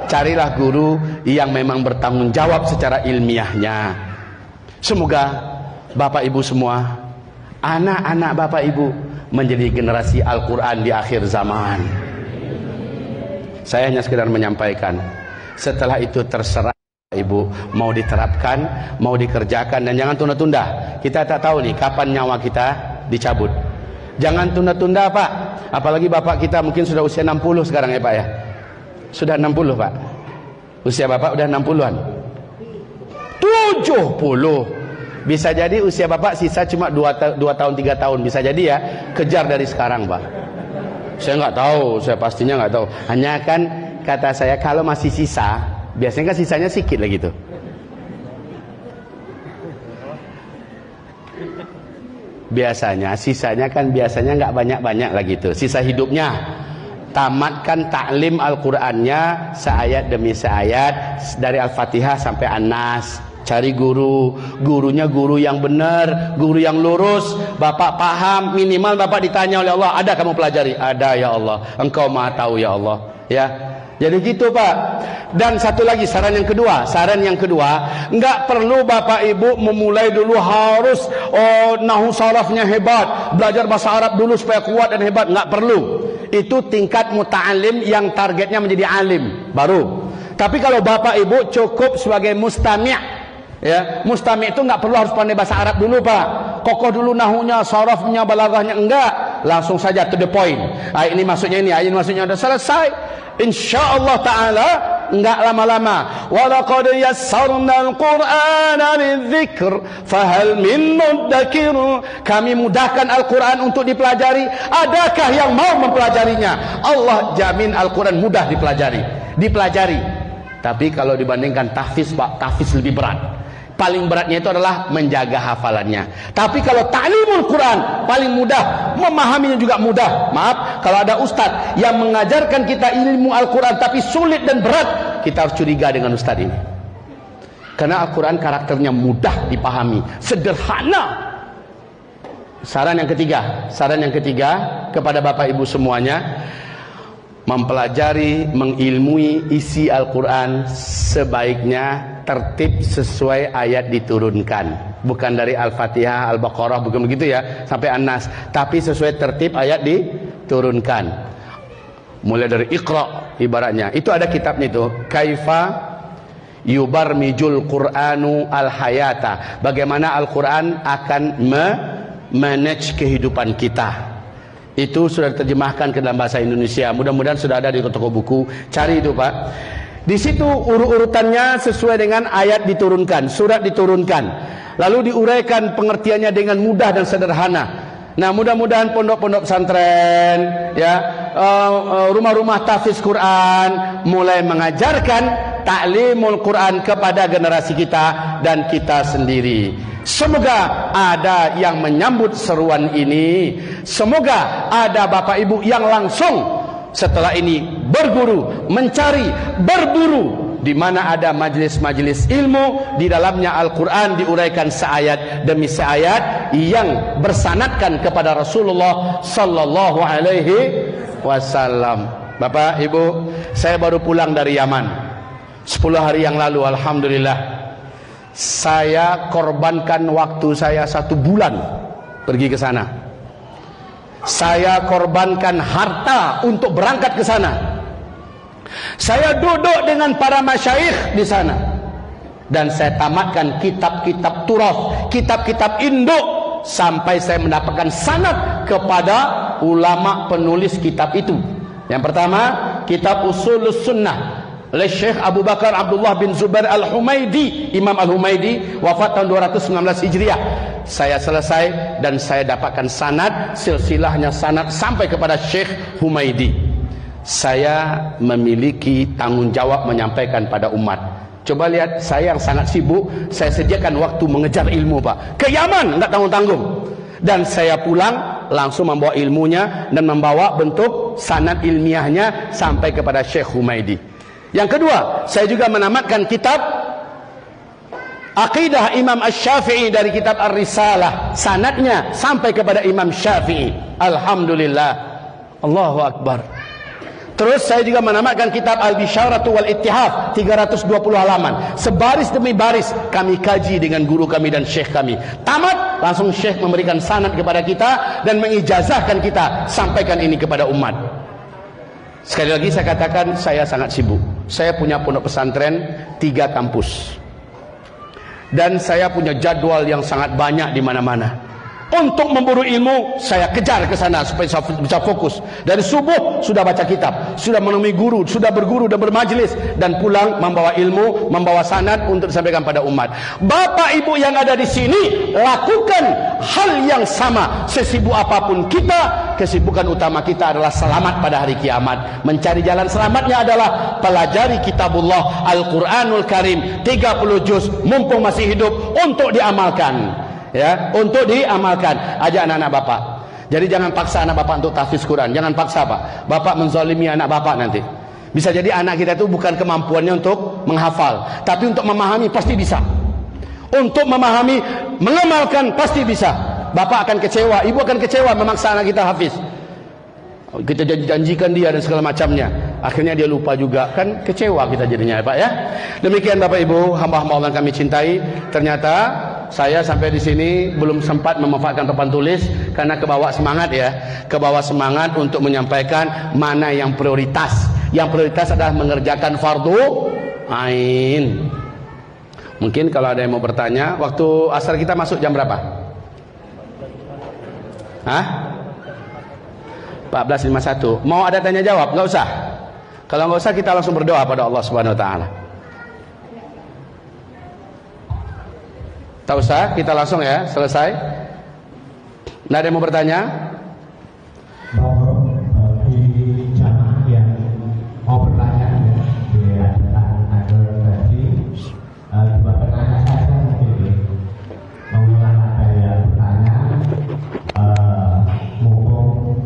carilah guru yang memang bertanggung jawab secara ilmiahnya. Semoga Bapak Ibu semua, anak-anak Bapak Ibu menjadi generasi Al-Quran di akhir zaman. Saya hanya sekedar menyampaikan. Setelah itu terserah Ibu, mau diterapkan, mau dikerjakan, dan jangan tunda-tunda. Kita tak tahu nih kapan nyawa kita dicabut. Jangan tunda-tunda Pak. Apalagi Bapak kita mungkin sudah usia 60 sekarang ya Pak ya. Sudah 60 Pak. Usia Bapak udah 60-an. 70. Bisa jadi usia Bapak sisa cuma 2 tahun 3 tahun. Bisa jadi ya. Kejar dari sekarang Pak. Saya nggak tahu, saya pastinya nggak tahu. Hanya kan kata saya kalau masih sisa, biasanya kan sisanya sedikit lah gitu. Biasanya sisanya kan biasanya nggak banyak-banyak lah gitu. Sisa hidupnya. Tamatkan taklim Al-Qur'annya seayat demi seayat dari Al-Fatihah sampai An-Nas. Cari guru, gurunya guru yang benar, guru yang lurus. Bapak paham, minimal Bapak ditanya oleh Allah, ada kamu pelajari? Ada ya Allah, Engkau Maha tahu ya Allah. Ya, jadi gitu Pak. Dan satu lagi saran yang kedua, enggak perlu Bapak Ibu memulai dulu harus nahu sarafnya hebat, belajar bahasa Arab dulu supaya kuat dan hebat. Enggak perlu. Itu tingkat muta'alim yang targetnya menjadi alim baru. Tapi kalau Bapak Ibu cukup sebagai mustami', ya, mustami' itu nggak perlu harus pandai bahasa Arab dulu Pak, kokoh dulu nahunya, sarafnya, balaghahnya, enggak, langsung saja to the point. Ayat ini maksudnya ini, ayat ini maksudnya, udah selesai. Insyaallah taala enggak lama-lama. Walaqad yassarnal Qur'ana lidzikr fahal min muddakir. Kami mudahkan Al-Qur'an untuk dipelajari. Adakah yang mau mempelajarinya? Allah jamin Al-Qur'an mudah dipelajari. Tapi kalau dibandingkan tahfiz Pak, tahfiz lebih berat. Paling beratnya itu adalah menjaga hafalannya. Tapi kalau ta'limul Quran paling mudah, memahaminya juga mudah. Maaf, kalau ada ustadz yang mengajarkan kita ilmu Al-Quran tapi sulit dan berat, kita harus curiga dengan ustadz ini. Karena Al-Quran karakternya mudah dipahami, sederhana. Saran yang ketiga kepada Bapak Ibu semuanya, mempelajari, mengilmui isi Al-Quran sebaiknya tertib sesuai ayat diturunkan. Bukan dari Al-Fatihah, Al-Baqarah, bukan begitu ya, sampai An-Nas. Tapi sesuai tertib ayat diturunkan. Mulai dari Iqra ibaratnya. Itu ada kitabnya itu. Kaifa yubarmijul Qur'anu al-hayata. Bagaimana Al-Quran akan manage kehidupan kita. Itu sudah diterjemahkan ke dalam bahasa Indonesia. Mudah-mudahan sudah ada di toko buku. Cari itu Pak. Di situ urutannya sesuai dengan ayat diturunkan, surat diturunkan. Lalu diuraikan pengertiannya dengan mudah dan sederhana. Nah, mudah-mudahan pondok-pondok pesantren, ya, rumah-rumah tahfiz Quran mulai mengajarkan ta'limul Quran kepada generasi kita dan kita sendiri. Semoga ada yang menyambut seruan ini. Semoga ada Bapak Ibu yang langsung setelah ini berguru, mencari, berburu di mana ada majelis-majelis ilmu di dalamnya Al-Quran diuraikan seayat demi seayat yang bersanadkan kepada Rasulullah sallallahu alaihi wasallam. Bapak Ibu, saya baru pulang dari Yaman 10 hari yang lalu. Alhamdulillah, saya korbankan waktu saya 1 bulan pergi ke sana. Saya korbankan harta untuk berangkat ke sana. Saya duduk dengan para masyayikh di sana. Dan saya tamatkan kitab-kitab turath, kitab-kitab induk, sampai saya mendapatkan sanad kepada ulama penulis kitab itu. Yang pertama, kitab Ushulus Sunnah oleh Syekh Abu Bakar Abdullah bin Zubair Al-Humaidi. Imam Al-Humaidi wafat tahun 219 Hijriah. Saya selesai dan saya dapatkan sanad, silsilahnya sanad sampai kepada Syekh Humaidi. Saya memiliki tanggung jawab menyampaikan pada umat. Coba lihat, saya yang sangat sibuk, saya sediakan waktu mengejar ilmu Pak. Ke Yaman, enggak tanggung-tanggung. Dan saya pulang langsung membawa ilmunya dan membawa bentuk sanad ilmiahnya sampai kepada Syekh Humaidi. Yang kedua, saya juga menamatkan kitab Aqidah Imam Asy-Syafi'i dari kitab Ar-Risalah, sanadnya sampai kepada Imam Syafi'i. Alhamdulillah. Allahu Akbar. Terus saya juga menamatkan kitab Al-Bisyaratu wal Ittihaf, 320 halaman. Sebaris demi baris kami kaji dengan guru kami dan syekh kami. Tamat, langsung syekh memberikan sanad kepada kita dan mengijazahkan kita sampaikan ini kepada umat. Sekali lagi saya katakan, saya sangat sibuk. Saya punya pondok pesantren 3 kampus. Dan saya punya jadwal yang sangat banyak di mana-mana. Untuk memburu ilmu, saya kejar ke sana supaya bisa fokus. Dari subuh sudah baca kitab, sudah menemui guru, sudah berguru dan bermajlis, dan pulang membawa ilmu, membawa sanad untuk disampaikan pada umat. Bapak Ibu yang ada di sini, lakukan hal yang sama. Sesibuk apapun kita, kesibukan utama kita adalah selamat pada hari kiamat. Mencari jalan selamatnya adalah pelajari kitabullah Al-Quranul Karim 30 juz mumpung masih hidup untuk diamalkan. Ya, untuk diamalkan. Ajak anak-anak bapak. Jadi jangan paksa anak bapak untuk tahfiz Quran. Jangan paksa, Pak. Bapak menzalimi anak bapak nanti. Bisa jadi anak kita itu bukan kemampuannya untuk menghafal, tapi untuk memahami pasti bisa. Untuk memahami, mengamalkan pasti bisa. Bapak akan kecewa, ibu akan kecewa memaksa anak kita hafiz. Kita janjikan dia dan segala macamnya, akhirnya dia lupa juga, kan kecewa kita jadinya ya Pak ya. Demikian Bapak Ibu, hamba-hamba Allah yang kami cintai. Ternyata saya sampai di sini belum sempat memanfaatkan papan tulis karena kebawa semangat ya, kebawa semangat untuk menyampaikan mana yang prioritas. Yang prioritas adalah mengerjakan fardu ain. Mungkin kalau ada yang mau bertanya, waktu asar kita masuk jam berapa? Hah? 14.51. Mau ada tanya jawab? Nggak usah. Kalau nggak usah, kita langsung berdoa pada Allah Subhanahu Wa Taala. Tak usah, kita langsung ya, selesai. Nggak ada yang mau bertanya? Bagi jamaah yang mau bertanya ya, ada tadi 2 pertanyaan saja mungkin. Mengulang ada yang bertanya, mumpung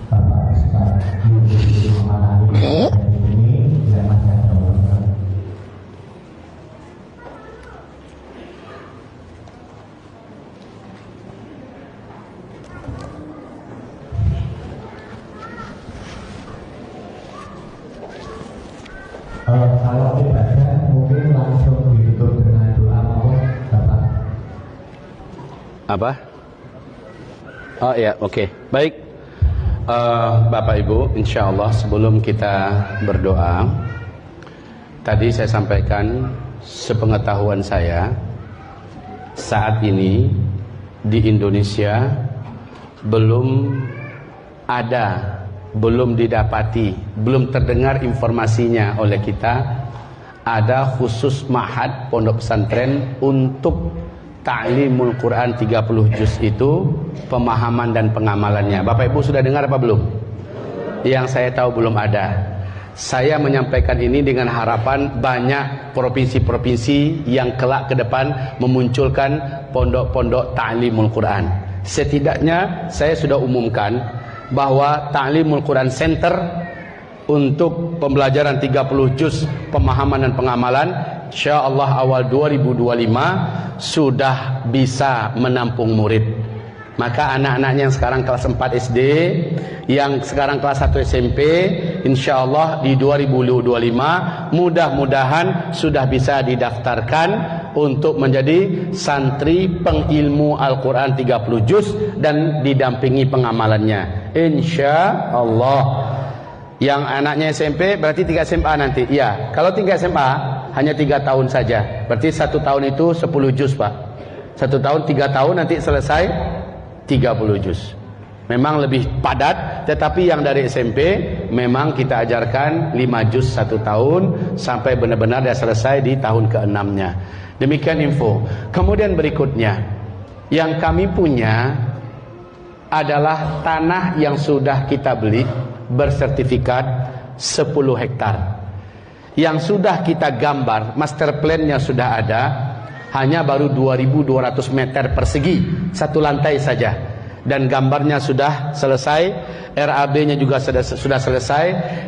Bapak Ustaz Yudi Muhammad Ali ini ya masih ada orang. Kalau ibadah mungkin langsung ditutup dengan doa maupun Bapak. Apa? Oh ya, oke. Baik. Bapak Ibu, insya Allah sebelum kita berdoa, tadi saya sampaikan sepengetahuan saya, saat ini di Indonesia belum ada, belum didapati, belum terdengar informasinya oleh kita, ada khusus ma'had pondok pesantren untuk ta'limul Quran 30 juz itu, pemahaman dan pengamalannya. Bapak Ibu sudah dengar apa belum? Yang saya tahu belum ada. Saya menyampaikan ini dengan harapan banyak provinsi-provinsi yang kelak ke depan memunculkan pondok-pondok ta'limul Quran. Setidaknya saya sudah umumkan bahwa Ta'limul Quran Center untuk pembelajaran 30 juz pemahaman dan pengamalan, insyaallah awal 2025 sudah bisa menampung murid. Maka anak-anaknya yang sekarang kelas 4 SD, yang sekarang kelas 1 SMP, insyaallah di 2025 mudah-mudahan sudah bisa didaftarkan untuk menjadi santri pengilmu Al-Quran 30 juz dan didampingi pengamalannya, insyaallah. Yang anaknya SMP berarti 3 SMA nanti. Iya, kalau 3 SMA hanya 3 tahun saja. Berarti 1 tahun itu 10 juz Pak. 1 tahun 3 tahun nanti selesai 30 juz. Memang lebih padat, tetapi yang dari SMP memang kita ajarkan 5 juz 1 tahun sampai benar-benar dia selesai di tahun ke-6-nya. Demikian info. Kemudian berikutnya, yang kami punya adalah tanah yang sudah kita beli bersertifikat 10 hektar. Yang sudah kita gambar, master plan-nya sudah ada, hanya baru 2.200 meter persegi, satu lantai saja. dan gambarnya sudah selesai, RAB-nya juga sudah selesai,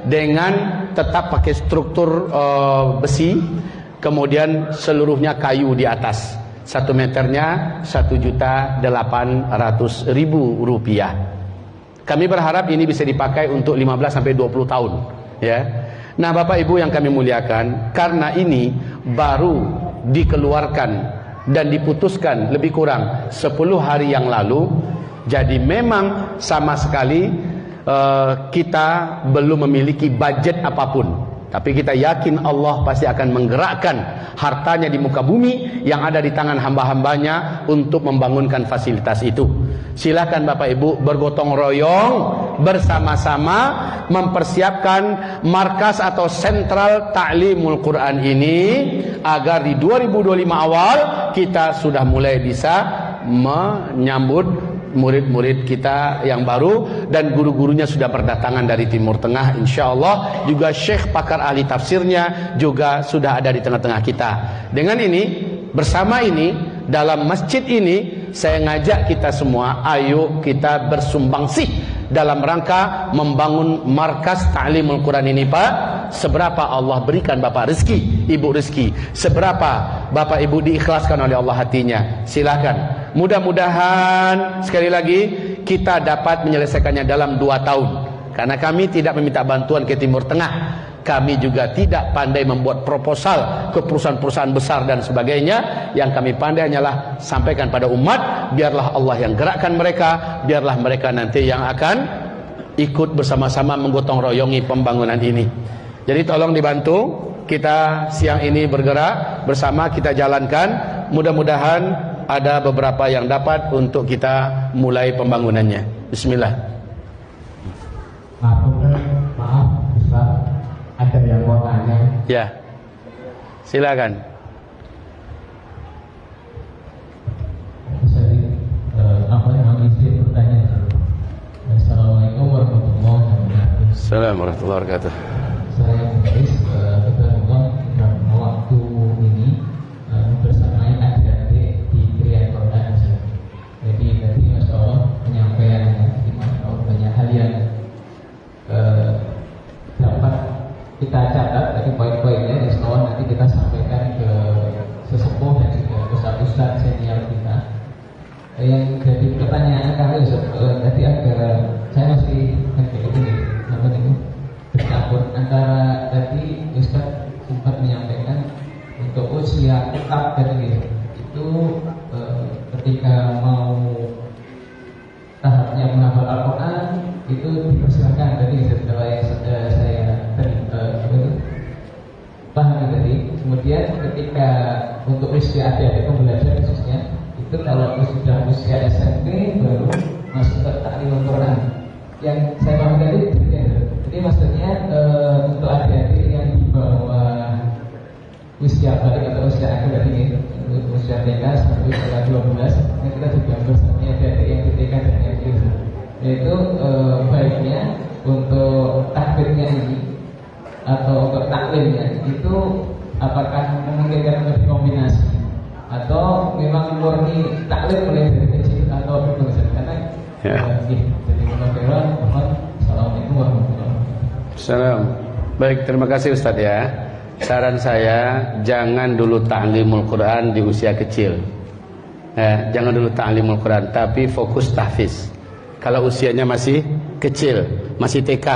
dengan tetap pakai struktur besi, kemudian seluruhnya kayu di atas. 1 meternya Rp1.800.000. Kami berharap ini bisa dipakai untuk 15 sampai 20 tahun, ya. Nah, Bapak Ibu yang kami muliakan, karena ini baru dikeluarkan dan diputuskan lebih kurang 10 hari yang lalu, jadi memang sama sekali kita belum memiliki budget apapun. Tapi kita yakin Allah pasti akan menggerakkan hartanya di muka bumi yang ada di tangan hamba-hambanya untuk membangunkan fasilitas itu. Silakan Bapak Ibu bergotong royong bersama-sama mempersiapkan markas atau sentral ta'limul Quran ini, agar di 2025 awal kita sudah mulai bisa menyambut murid-murid kita yang baru, dan guru-gurunya sudah berdatangan dari Timur Tengah insyaallah. Juga syekh pakar ahli tafsirnya juga sudah ada di tengah-tengah kita. Dengan ini, bersama ini, dalam masjid ini, saya ngajak kita semua, ayo kita bersumbangsi dalam rangka membangun markas ta'limul Quran ini, Pak. Seberapa Allah berikan Bapak rezeki, Ibu rezeki, seberapa Bapak Ibu diikhlaskan oleh Allah hatinya, silakan. Mudah-mudahan sekali lagi kita dapat menyelesaikannya dalam 2 tahun. Karena kami tidak meminta bantuan ke Timur Tengah. Kami juga tidak pandai membuat proposal ke perusahaan-perusahaan besar dan sebagainya. Yang kami pandai hanyalah sampaikan pada umat, biarlah Allah yang gerakkan mereka, biarlah mereka nanti yang akan ikut bersama-sama menggotong royongi pembangunan ini. Jadi tolong dibantu, kita siang ini bergerak bersama, kita jalankan. Mudah-mudahan ada beberapa yang dapat untuk kita mulai pembangunannya. Bismillah. Maaf Ustaz, ada yang mau tanya. Ya, silakan. Apa yang izin bertanya? Assalamualaikum warahmatullahi wabarakatuh. Assalamualaikum warahmatullahi wabarakatuh. Saya Muhammad, kita waktu ini bersamai adik-adik di Kriya Quran. Jadi tadi Masya Allah penyampaiannya, Masya Allah banyak hal yang dapat kita catat dari poin-poinnya. Insya Allah nanti kita sampaikan ke sesepuh dan juga ustaz-ustaz senior kita. Yang jadi pertanyaan kami tadi saya masih kayak gini, apa ini bercampur antara tadi Ustaz sempat menyampaikan untuk usia tetap tadi itu ketika mau tahapnya menghafal Al-Quran itu dipersilakan tadi setelah yang saya pahami tadi. Kemudian ketika untuk usia adik-adik pembelajar khususnya itu kalau sudah usia SMP baru masuk ke ta'limul Quran. Yang saya pahami tadi jadi maksudnya untuk adik-adik yang di bawah usia balik atau usia akhir ini, usia TK sampai usia 12, ini kita juga bersama adik-adik yang di TK dan SD, yaitu baiknya untuk takbirnya ini atau untuk taklimnya itu apakah memungkinkan untuk dikombinasi atau memang murni taklim mulai dari kecil atau berbeda? Karena jadi Assalamualaikum warahmatullahi wabarakatuh. Salam. Baik, terima kasih Ustadz ya. Saran saya, jangan dulu ta'limul Quran di usia kecil. Jangan dulu ta'limul Quran, tapi fokus tahfiz. Kalau usianya masih kecil, masih TK,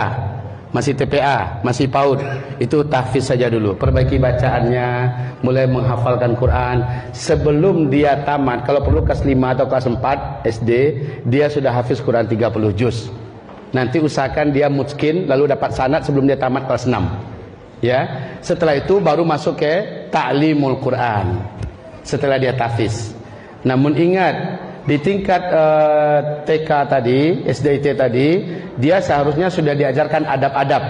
masih TPA, masih PAUD, itu tahfiz saja dulu. Perbaiki bacaannya, mulai menghafalkan Quran. Sebelum dia tamat, kalau perlu kelas 5 atau kelas 4 SD, dia sudah hafiz Quran 30 juz. Nanti usahakan dia mutskin, lalu dapat sanad sebelum dia tamat kelas 6. Ya, setelah itu baru masuk ke ta'limul Quran. Setelah dia tahfiz. Namun ingat, di tingkat TK tadi, SDIT tadi, dia seharusnya sudah diajarkan adab-adab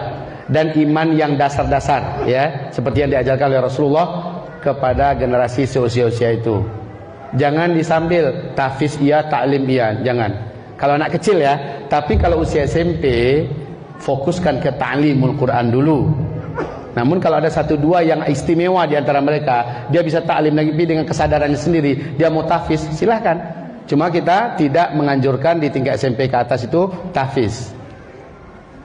dan iman yang dasar-dasar, ya, seperti yang diajarkan oleh Rasulullah kepada generasi seusia-usia itu. Jangan disambil tahfiz iya, taklim iya, jangan. Kalau anak kecil ya, tapi kalau usia SMP, fokuskan ke ta'limul Quran dulu. Namun kalau ada 1-2 yang istimewa di antara mereka, dia bisa ta'lim lagi dengan kesadarannya sendiri, dia mau tahfiz, silahkan. Cuma kita tidak menganjurkan di tingkat SMP ke atas itu tahfiz.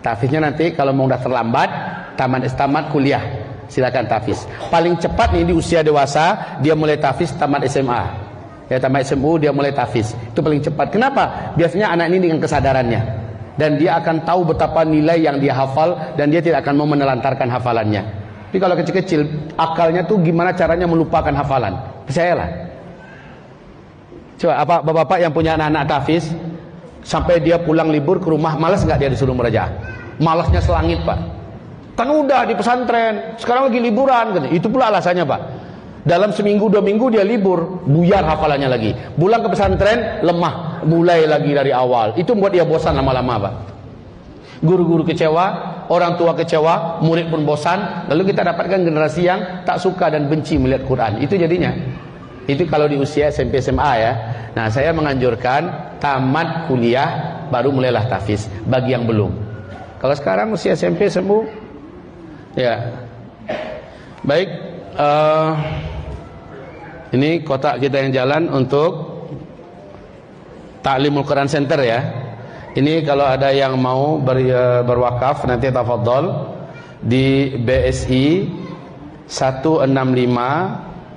Tahfiznya nanti kalau mau udah terlambat, tamat kuliah, silakan tahfiz. Paling cepat nih di usia dewasa dia mulai tahfiz tamat SMA. Ya, tamat SMU dia mulai tahfiz. Itu paling cepat. Kenapa? Biasanya anak ini dengan kesadarannya, dan dia akan tahu betapa nilai yang dia hafal, dan dia tidak akan mau menelantarkan hafalannya. Tapi kalau kecil-kecil, akalnya tuh gimana caranya melupakan hafalan. Percayalah. Coba apa bapak-bapak yang punya anak-anak tahfiz, sampai dia pulang libur ke rumah, malas nggak dia disuruh merajaah? Malasnya selangit, Pak. Kan udah di pesantren, sekarang lagi liburan, gitu. Itu pula alasannya, Pak. Dalam seminggu 2 minggu dia libur, buyar hafalannya lagi. Pulang ke pesantren, lemah, mulai lagi dari awal. Itu membuat dia bosan lama-lama, Pak. Guru-guru kecewa, orang tua kecewa, murid pun bosan. Lalu kita dapatkan generasi yang tak suka dan benci melihat Quran. Itu jadinya. Itu kalau di usia SMP SMA ya. Nah, saya menganjurkan tamat kuliah baru mulailah tahfiz bagi yang belum. Kalau sekarang usia SMP sembuh, ya. Baik, ini kotak kita yang jalan untuk Ta'limul Quran Center ya. Ini kalau ada yang mau berwakaf nanti tafadhol di BSI 165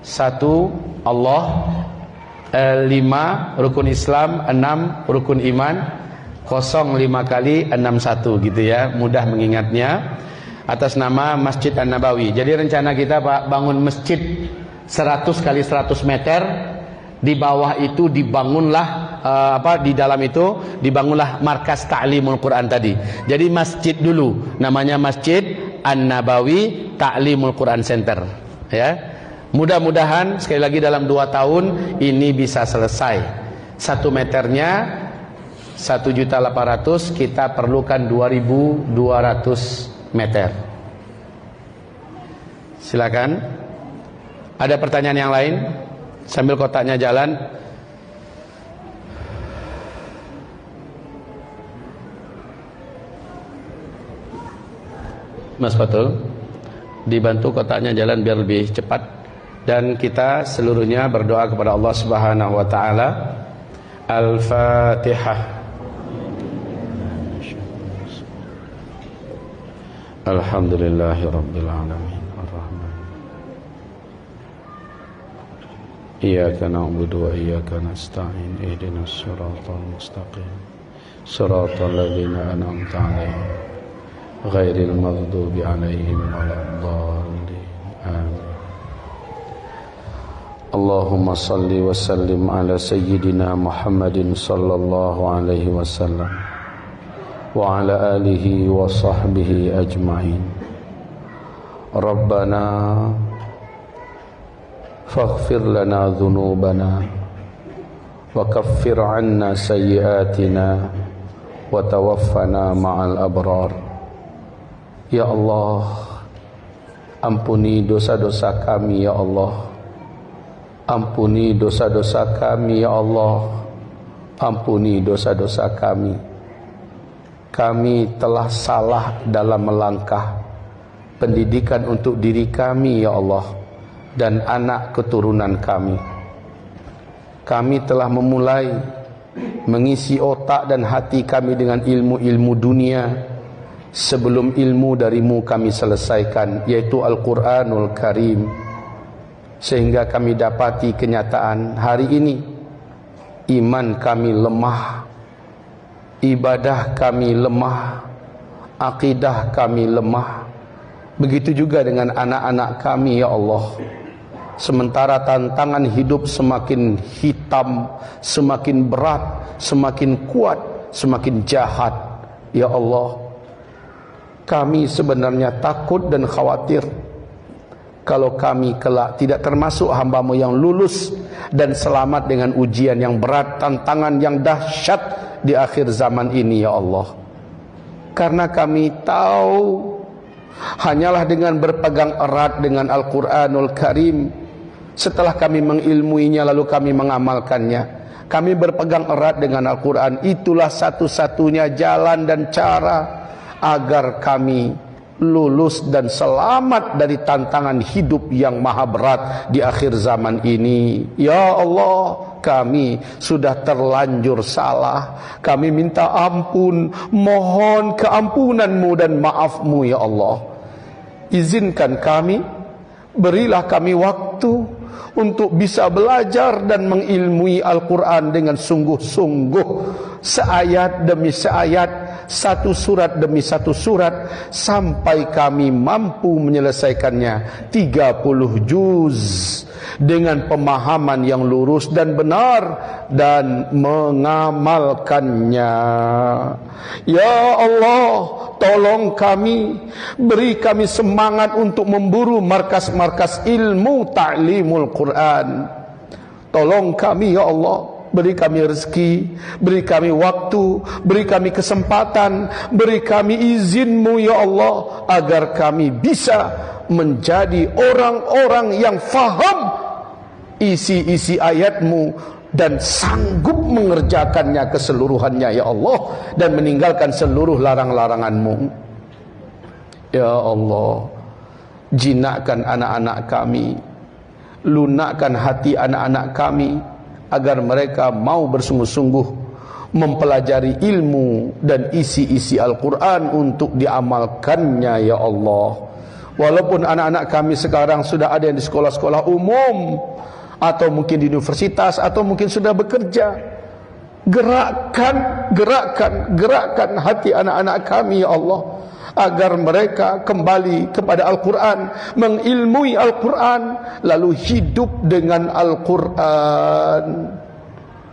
1 Allah, 5 rukun Islam, 6 rukun iman, 05 kali 61 gitu ya, mudah mengingatnya, atas nama Masjid An-Nabawi. Jadi rencana kita Pak, bangun masjid 100 kali 100 meter, di bawah itu dibangunlah di dalam itu dibangunlah markas Ta'limul Quran tadi. Jadi masjid dulu, namanya Masjid An-Nabawi Ta'limul Quran Center ya. Mudah-mudahan sekali lagi dalam 2 tahun ini bisa selesai. 1 meternya 1.800.000, kita perlukan 2.200 meter. Silakan. Ada pertanyaan yang lain? Sambil kotaknya jalan. Mas Fatul, dibantu kotaknya jalan biar lebih cepat. Dan kita seluruhnya berdoa kepada Allah Subhanahu wa taala. Al-Fatihah. Alhamdulillahirabbil alamin. Ar-Rahman. Iyyaka na'budu wa iyyaka nasta'in. Ihdinas siratal mustaqim. Siratal ladzina an'amta 'alaihim ghairil maghdubi 'alaihim waladdallin. Amin. Allahumma salli wa sallim ala sayyidina Muhammadin sallallahu alaihi wasallam wa ala alihi wa sahbihi ajma'in. Rabbana faghfir lana dhunubana wa kaffir 'anna sayyi'atina wa tawaffana ma'al abrar. Ya Allah, ampuni dosa-dosa kami ya Allah. Ampuni dosa-dosa kami ya Allah. Ampuni dosa-dosa kami. Kami telah salah dalam melangkah pendidikan untuk diri kami ya Allah dan anak keturunan kami. Kami telah memulai mengisi otak dan hati kami dengan ilmu-ilmu dunia sebelum ilmu darimu kami selesaikan, yaitu Al-Quranul Karim. Sehingga kami dapati kenyataan hari ini iman kami lemah, ibadah kami lemah, akidah kami lemah. Begitu juga dengan anak-anak kami ya Allah. Sementara tantangan hidup semakin hitam, semakin berat, semakin kuat, semakin jahat ya Allah, kami sebenarnya takut dan khawatir kalau kami kelak tidak termasuk hamba-Mu yang lulus dan selamat dengan ujian yang berat, tantangan yang dahsyat di akhir zaman ini ya Allah. Karena kami tahu hanyalah dengan berpegang erat dengan Al-Quranul Karim, setelah kami mengilmuinya lalu kami mengamalkannya, kami berpegang erat dengan Al-Quran, itulah satu-satunya jalan dan cara agar kami lulus dan selamat dari tantangan hidup yang maha berat di akhir zaman ini. Ya Allah, kami sudah terlanjur salah. Kami minta ampun, mohon keampunan-Mu dan maaf-Mu ya Allah. Izinkan kami, berilah kami waktu untuk bisa belajar dan mengilmui Al-Quran dengan sungguh-sungguh, seayat demi seayat, satu surat demi satu surat, sampai kami mampu menyelesaikannya 30 juz dengan pemahaman yang lurus dan benar dan mengamalkannya. Ya Allah, tolong kami, beri kami semangat untuk memburu markas-markas ilmu ta'limul Quran. Tolong kami ya Allah, beri kami rezeki, beri kami waktu, beri kami kesempatan, beri kami izin-Mu ya Allah, agar kami bisa menjadi orang-orang yang faham isi-isi ayat-Mu dan sanggup mengerjakannya keseluruhannya ya Allah, dan meninggalkan seluruh larang-larangan-Mu. Ya Allah, jinakkan anak-anak kami, lunakkan hati anak-anak kami, agar mereka mau bersungguh-sungguh mempelajari ilmu dan isi-isi Al-Quran untuk diamalkannya ya Allah. Walaupun anak-anak kami sekarang sudah ada yang di sekolah-sekolah umum, atau mungkin di universitas, atau mungkin sudah bekerja, gerakkan hati anak-anak kami ya Allah, agar mereka kembali kepada Al-Quran, mengilmui Al-Quran, lalu hidup dengan Al-Quran.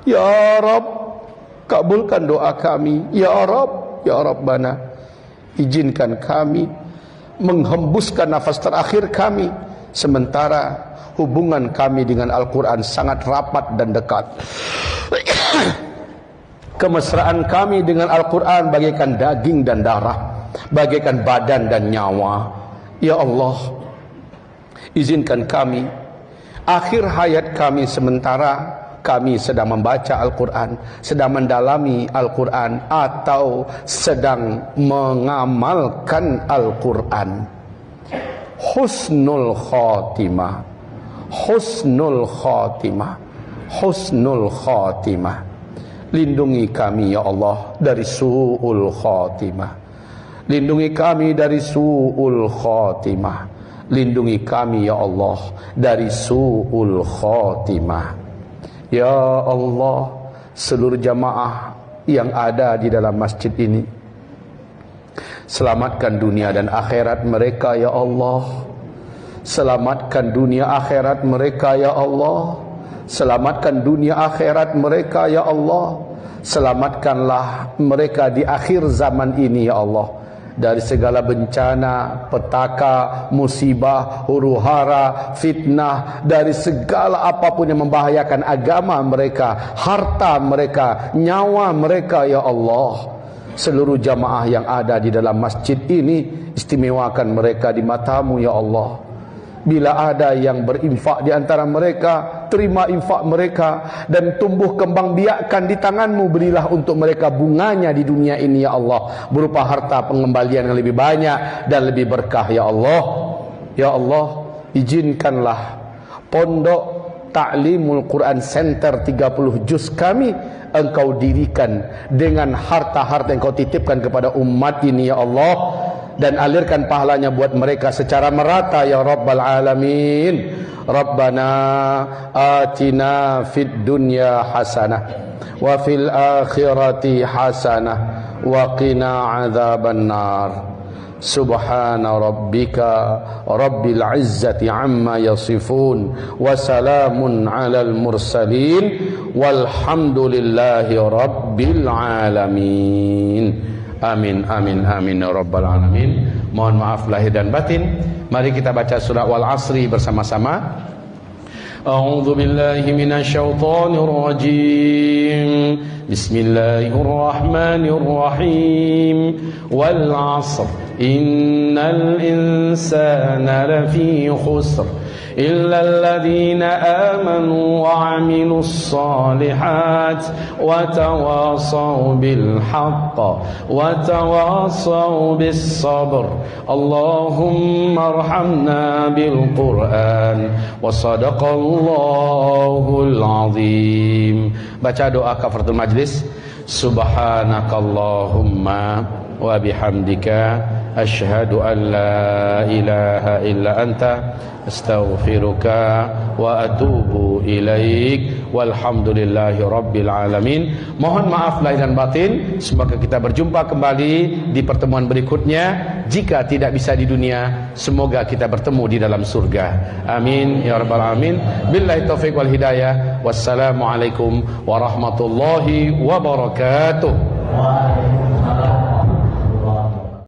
Ya Rabb, kabulkan doa kami. Ya Rabb, ya Rabbana, izinkan kami menghembuskan nafas terakhir kami, sementara hubungan kami dengan Al-Quran sangat rapat dan dekat. Kemesraan kami dengan Al-Quran bagaikan daging dan darah, bagaikan badan dan nyawa. Ya Allah, izinkan kami, akhir hayat kami sementara kami sedang membaca Al-Quran, sedang mendalami Al-Quran, atau sedang mengamalkan Al-Quran. Husnul khatimah, husnul khatimah, husnul khatimah. Lindungi kami ya Allah dari su'ul khatimah. Lindungi kami dari su'ul khatimah. Lindungi kami ya Allah dari su'ul khatimah. Ya Allah, seluruh jamaah yang ada di dalam masjid ini, selamatkan dunia dan akhirat mereka ya Allah. Selamatkan dunia akhirat mereka ya Allah. Selamatkan dunia akhirat mereka ya Allah. Selamatkanlah mereka di akhir zaman ini ya Allah, dari segala bencana, petaka, musibah, huru-hara, fitnah, dari segala apapun yang membahayakan agama mereka, harta mereka, nyawa mereka ya Allah. Seluruh jamaah yang ada di dalam masjid ini, istimewakan mereka di mata-Mu ya Allah. Bila ada yang berinfak di antara mereka, terima infak mereka, dan tumbuh kembang biakkan di tangan-Mu. Berilah untuk mereka bunganya di dunia ini ya Allah, berupa harta pengembalian yang lebih banyak dan lebih berkah ya Allah. Ya Allah, izinkanlah Pondok Ta'limul Quran Center 30 juz kami Engkau dirikan dengan harta-harta yang Engkau titipkan kepada umat ini ya Allah, dan alirkan pahalanya buat mereka secara merata ya Rabbal Alamin. Rabbana atina fid dunya hasanah wa fil akhirati hasanah wa qina adzaban nar. Subhana rabbika rabbil izzati amma yasifun wa salamun alal mursalin walhamdulillahi rabbil alamin. Amin, amin, amin ya Rabbal Alamin. Mohon maaf lahir dan batin. Mari kita baca surah Wal Asri bersama-sama. A'udzu billahi minasy syaithanir rajim. Bismillahirrahmanirrahim. Wal 'asr innal الإنسان لفي خسر إلا الذين آمنوا وعملوا الصالحات وتواصوا بالحق وتواصوا بالصبر اللهم ارحمنا بالقرآن وصدق الله العظيم. Baca doa kafaratul majlis. Subhanakallahumma wa bihamdika asyhadu an la ilaha illa anta astaghfiruka wa atubu ilaik walhamdulillahi rabbil alamin. Mohon maaf lahir dan batin. Semoga kita berjumpa kembali di pertemuan berikutnya. Jika tidak bisa di dunia, semoga kita bertemu di dalam surga. Amin ya rabbal alamin. Billahi taufiq wal hidayah. Wassalamualaikum warahmatullahi wabarakatuh.